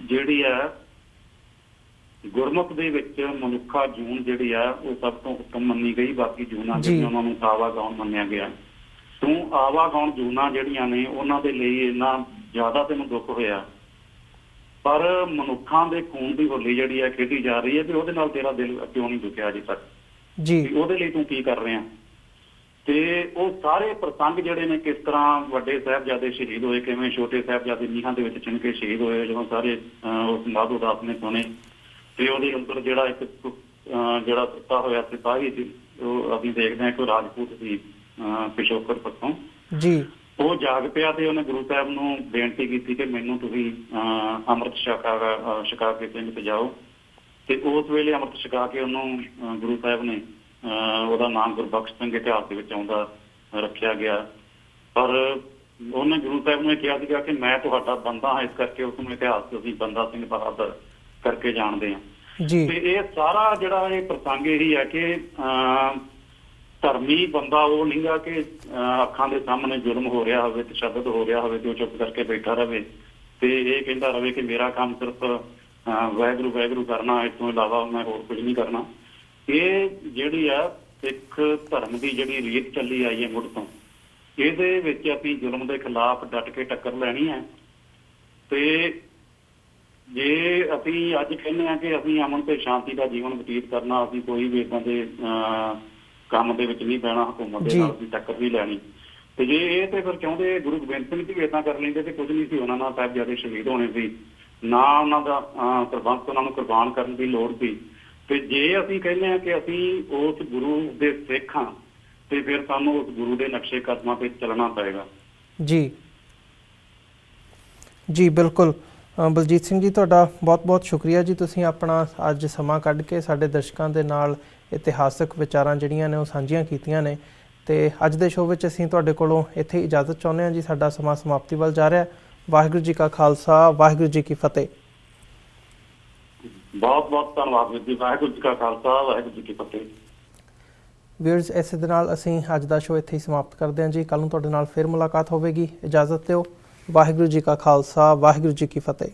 ਜਿਹੜੀ ਹੈ ਗੁਰਮੁਖ ਦੇ ਵਿੱਚ ਮਨੁੱਖਾ ਜੂਨ ਜਿਹੜੀ ਆ ਉਹ ਸਭ ਤੋਂ ਉੱਤਮ ਮੰਨੀ ਗਈ, ਬਾਕੀ ਜੂਨਾਂ ਜਿਹੜੀਆਂ ਉਹਨਾਂ ਨੂੰ ਆਵਾਗਾਉਣ ਮੰਨਿਆ ਗਿਆ। ਤੂੰ ਆਵਾਗਾਉਣ ਜੂਨਾਂ ਜਿਹੜੀਆਂ ਨੇ ਉਹਨਾਂ ਦੇ ਲਈ ਇੰਨਾ ਜ਼ਿਆਦਾ ਤੈਨੂੰ ਦੁੱਖ ਹੋਇਆ, ਪਰ ਮਨੁੱਖਾਂ ਦੇ ਖੂਨ ਦੀ ਹੋਲੀ ਜਿਹੜੀ ਹੈ ਖੇਡੀ ਜਾ ਰਹੀ ਹੈ ਵੀ ਉਹਦੇ ਨਾਲ ਤੇਰਾ ਦਿਲ ਕਿਉਂ ਨਹੀਂ ਦੁਖਿਆ ਅਜੇ ਤੱਕ ਜੀ, ਉਹਦੇ ਲਈ ਤੂੰ ਕੀ ਕਰ ਰਿਹਾ। ਤੇ ਉਹ ਸਾਰੇ ਪ੍ਰਸੰਗ ਜਿਹੜੇ ਨੇ ਕਿਸ ਤਰ੍ਹਾਂ ਵੱਡੇ ਸਾਹਿਬਜ਼ਾਦੇ ਸ਼ਹੀਦ ਹੋਏ, ਕਿਵੇਂ ਛੋਟੇ ਸਾਹਿਬਜ਼ਾਦੇ ਨੀਹਾਂ ਦੇ ਵਿੱਚ ਚਿਣ ਕੇ ਸ਼ਹੀਦ ਹੋਏ, ਜਦੋਂ ਸਾਰੇ ਉਸ ਮਾਧੋ ਦਾਸ ਨੇ ਸੁਣੇ ਤੇ ਉਹਦੇ ਅੰਦਰ ਜਿਹੜਾ ਇੱਕ ਜਿਹੜਾ ਸੁੱਤਾ ਹੋਇਆ ਸਿਪਾਹੀ ਸੀ, ਉਹ ਅਸੀਂ ਦੇਖਦੇ ਹਾਂ ਕਿ ਰਾਜਪੂਤ ਸੀ ਪਿਛੋਕੜ ਪੱਖੋਂ ਜੀ, ਉਹ ਜਾਗ ਪਿਆ ਤੇ ਉਹਨੇ ਗੁਰੂ ਸਾਹਿਬ ਨੂੰ ਬੇਨਤੀ ਕੀਤੀ ਕਿ ਮੈਨੂੰ ਤੁਸੀਂ ਅੰਮ੍ਰਿਤ ਛਕਾ ਕੇ ਪਿੰਡ ਤੇ ਜਾਓ। ਤੇ ਉਸ ਵੇਲੇ ਅੰਮ੍ਰਿਤ ਛਕਾ ਕੇ ਉਹਨੂੰ ਗੁਰੂ ਸਾਹਿਬ ਨੇ ਉਹਦਾ ਨਾਮ ਗੁਰਬਖਸ਼ ਸਿੰਘ ਇਤਿਹਾਸ ਦੇ ਵਿੱਚ ਆਉਂਦਾ ਰੱਖਿਆ ਗਿਆ। ਪਰ ਉਹਨੇ ਗੁਰੂ ਸਾਹਿਬ ਨੂੰ ਇਹ ਕਿਹਾ ਸੀਗਾ ਕਿ ਮੈਂ ਤੁਹਾਡਾ ਬੰਦਾ ਹਾਂ, ਇਸ ਕਰਕੇ ਉਸ ਨੂੰ ਇਤਿਹਾਸ ਚ ਅਸੀਂ ਬੰਦਾ ਸਿੰਘ ਬਹਾਦਰ ਕਰਕੇ ਜਾਣਦੇ ਹਾਂ ਜੀ। ਤੇ ਇਹ ਸਾਰਾ ਜਿਹੜਾ ਇਹ ਪ੍ਰਸੰਗ ਇਹੀ ਹੈ ਕਿ ਧਰਮੀ ਬੰਦਾ ਉਹ ਨਹੀਂਗਾ ਕਿ ਅੱਖਾਂ ਦੇ ਸਾਹਮਣੇ ਜ਼ੁਲਮ ਹੋ ਰਿਹਾ ਹੋਵੇ, ਤਸ਼ੱਦਦ ਹੋ ਰਿਹਾ ਹੋਵੇ ਤੇ ਉਹ ਚੁੱਪ ਕਰਕੇ ਬੈਠਾ ਰਹੇ ਤੇ ਇਹ ਕਹਿੰਦਾ ਰਹੇ ਕਿ ਮੇਰਾ ਕੰਮ ਸਿਰਫ ਵਾਹਿਗੁਰੂ ਵਾਹਿਗੁਰੂ ਕਰਨਾ, ਇਸ ਤੋਂ ਇਲਾਵਾ ਮੈਂ ਹੋਰ ਕੁਝ ਨਹੀਂ ਕਰਨਾ। ਇਹ ਜਿਹੜੀ ਆ ਸਿੱਖ ਧਰਮ ਦੀ ਜਿਹੜੀ ਰੀਤ ਚੱਲੀ ਆਈ ਹੈ ਮੁੱਢ ਤੋਂ, ਇਹਦੇ ਵਿੱਚ ਅਸੀਂ ਜ਼ੁਲਮ ਦੇ ਖਿਲਾਫ ਡਟ ਕੇ ਟੱਕਰ ਲੈਣੀ ਹੈ। ਤੇ ਜੇ ਅਸੀਂ ਅੱਜ ਕਹਿੰਦੇ ਹਾਂ ਕਿ ਅਸੀਂ ਅਮਨ ਤੇ ਸ਼ਾਂਤੀ ਦਾ ਜੀਵਨ ਬਤੀਤ ਕਰਨਾ, ਅਸੀਂ ਕੋਈ ਵੀ ਏਦਾਂ ਦੇ ਕੰਮ ਦੇ ਵਿੱਚ ਨਹੀਂ ਪੈਣਾ, ਹਕੂਮਤ ਦੇ ਨਾਲ ਵੀ ਟੱਕਰ ਵੀ ਲੈਣੀ। ਤੇ ਜੇ ਇਹ ਤੇ ਫਿਰ ਚਾਹੁੰਦੇ ਗੁਰੂ ਗੋਬਿੰਦ ਸਿੰਘ ਜੀ ਵੀ ਏਦਾਂ ਕਰ ਲੈਂਦੇ ਤੇ ਕੁਝ ਨਹੀਂ ਸੀ ਹੋਣਾ, ਨਾ ਸਾਹਿਬਜ਼ਾਦੇ ਸ਼ਹੀਦ ਹੋਣੇ ਸੀ, ਨਾ ਉਹਨਾਂ ਦਾ ਸਰਬੰਸ ਉਹਨਾਂ ਨੂੰ ਕੁਰਬਾਨ ਕਰਨ ਦੀ ਲੋੜ ਸੀ। ਤੇ ਜੇ ਅਸੀਂ ਕਹਿੰਦੇ ਹਾਂ ਕਿ ਅਸੀਂ ਉਸ ਗੁਰੂ ਦੇ ਸਿੱਖ ਹਾਂ ਤੇ ਫਿਰ ਸਾਨੂੰ ਉਸ ਗੁਰੂ ਦੇ ਨਕਸ਼ੇ ਕਦਮਾਂ ਤੇ ਚੱਲਣਾ ਪਏਗਾ ਜੀ। ਜੀ ਬਿਲਕੁਲ। ਬਲਜੀਤ ਸਿੰਘ ਜੀ, ਤੁਹਾਡਾ ਬਹੁਤ-ਬਹੁਤ ਸ਼ੁਕਰੀਆ ਜੀ, ਤੁਸੀਂ ਆਪਣਾ ਅੱਜ ਸਮਾਂ ਕੱਢ ਕੇ ਸਾਡੇ ਦਰਸ਼ਕਾਂ ਦੇ ਨਾਲ ਇਤਿਹਾਸਕ ਵਿਚਾਰਾਂ ਜਿਹੜੀਆਂ ਨੇ ਉਹ ਸਾਂਝੀਆਂ ਕੀਤੀਆਂ ਨੇ। ਅਤੇ ਅੱਜ ਦੇ ਸ਼ੋਅ ਵਿੱਚ ਅਸੀਂ ਤੁਹਾਡੇ ਕੋਲੋਂ ਇੱਥੇ ਇਜਾਜ਼ਤ ਚਾਹੁੰਦੇ ਹਾਂ ਜੀ। ਸਾਡਾ ਸਮਾਂ ਸਮਾਪਤੀ ਵੱਲ ਜਾ ਰਿਹਾ। ਵਾਹਿਗੁਰੂ ਜੀ ਕਾ ਖਾਲਸਾ, ਵਾਹਿਗੁਰੂ ਜੀ ਕੀ ਫਤਿਹ। ਬਹੁਤ ਧੰਨਵਾਦ ਵੀਰ ਜੀ। ਵਾਹਿਗੁਰੂ ਜੀ ਕਾ ਖਾਲਸਾ, ਵਾਹਿਗੁਰੂ ਜੀ ਕੀ ਫਤਿਹ। ਵੀਅਰਸ, ਇਸੇ ਦੇ ਨਾਲ ਅਸੀਂ ਅੱਜ ਦਾ ਸ਼ੋਅ ਇੱਥੇ ਹੀ ਸਮਾਪਤ ਕਰਦੇ ਹਾਂ ਜੀ। ਕੱਲ੍ਹ ਨੂੰ ਤੁਹਾਡੇ ਨਾਲ ਫਿਰ ਮੁਲਾਕਾਤ ਹੋਵੇਗੀ। ਇਜਾਜ਼ਤ ਦਿਓ। ਵਾਹਿਗੁਰੂ ਜੀ ਕਾ ਖਾਲਸਾ, ਵਾਹਿਗੁਰੂ ਜੀ ਕੀ ਫਤਿਹ।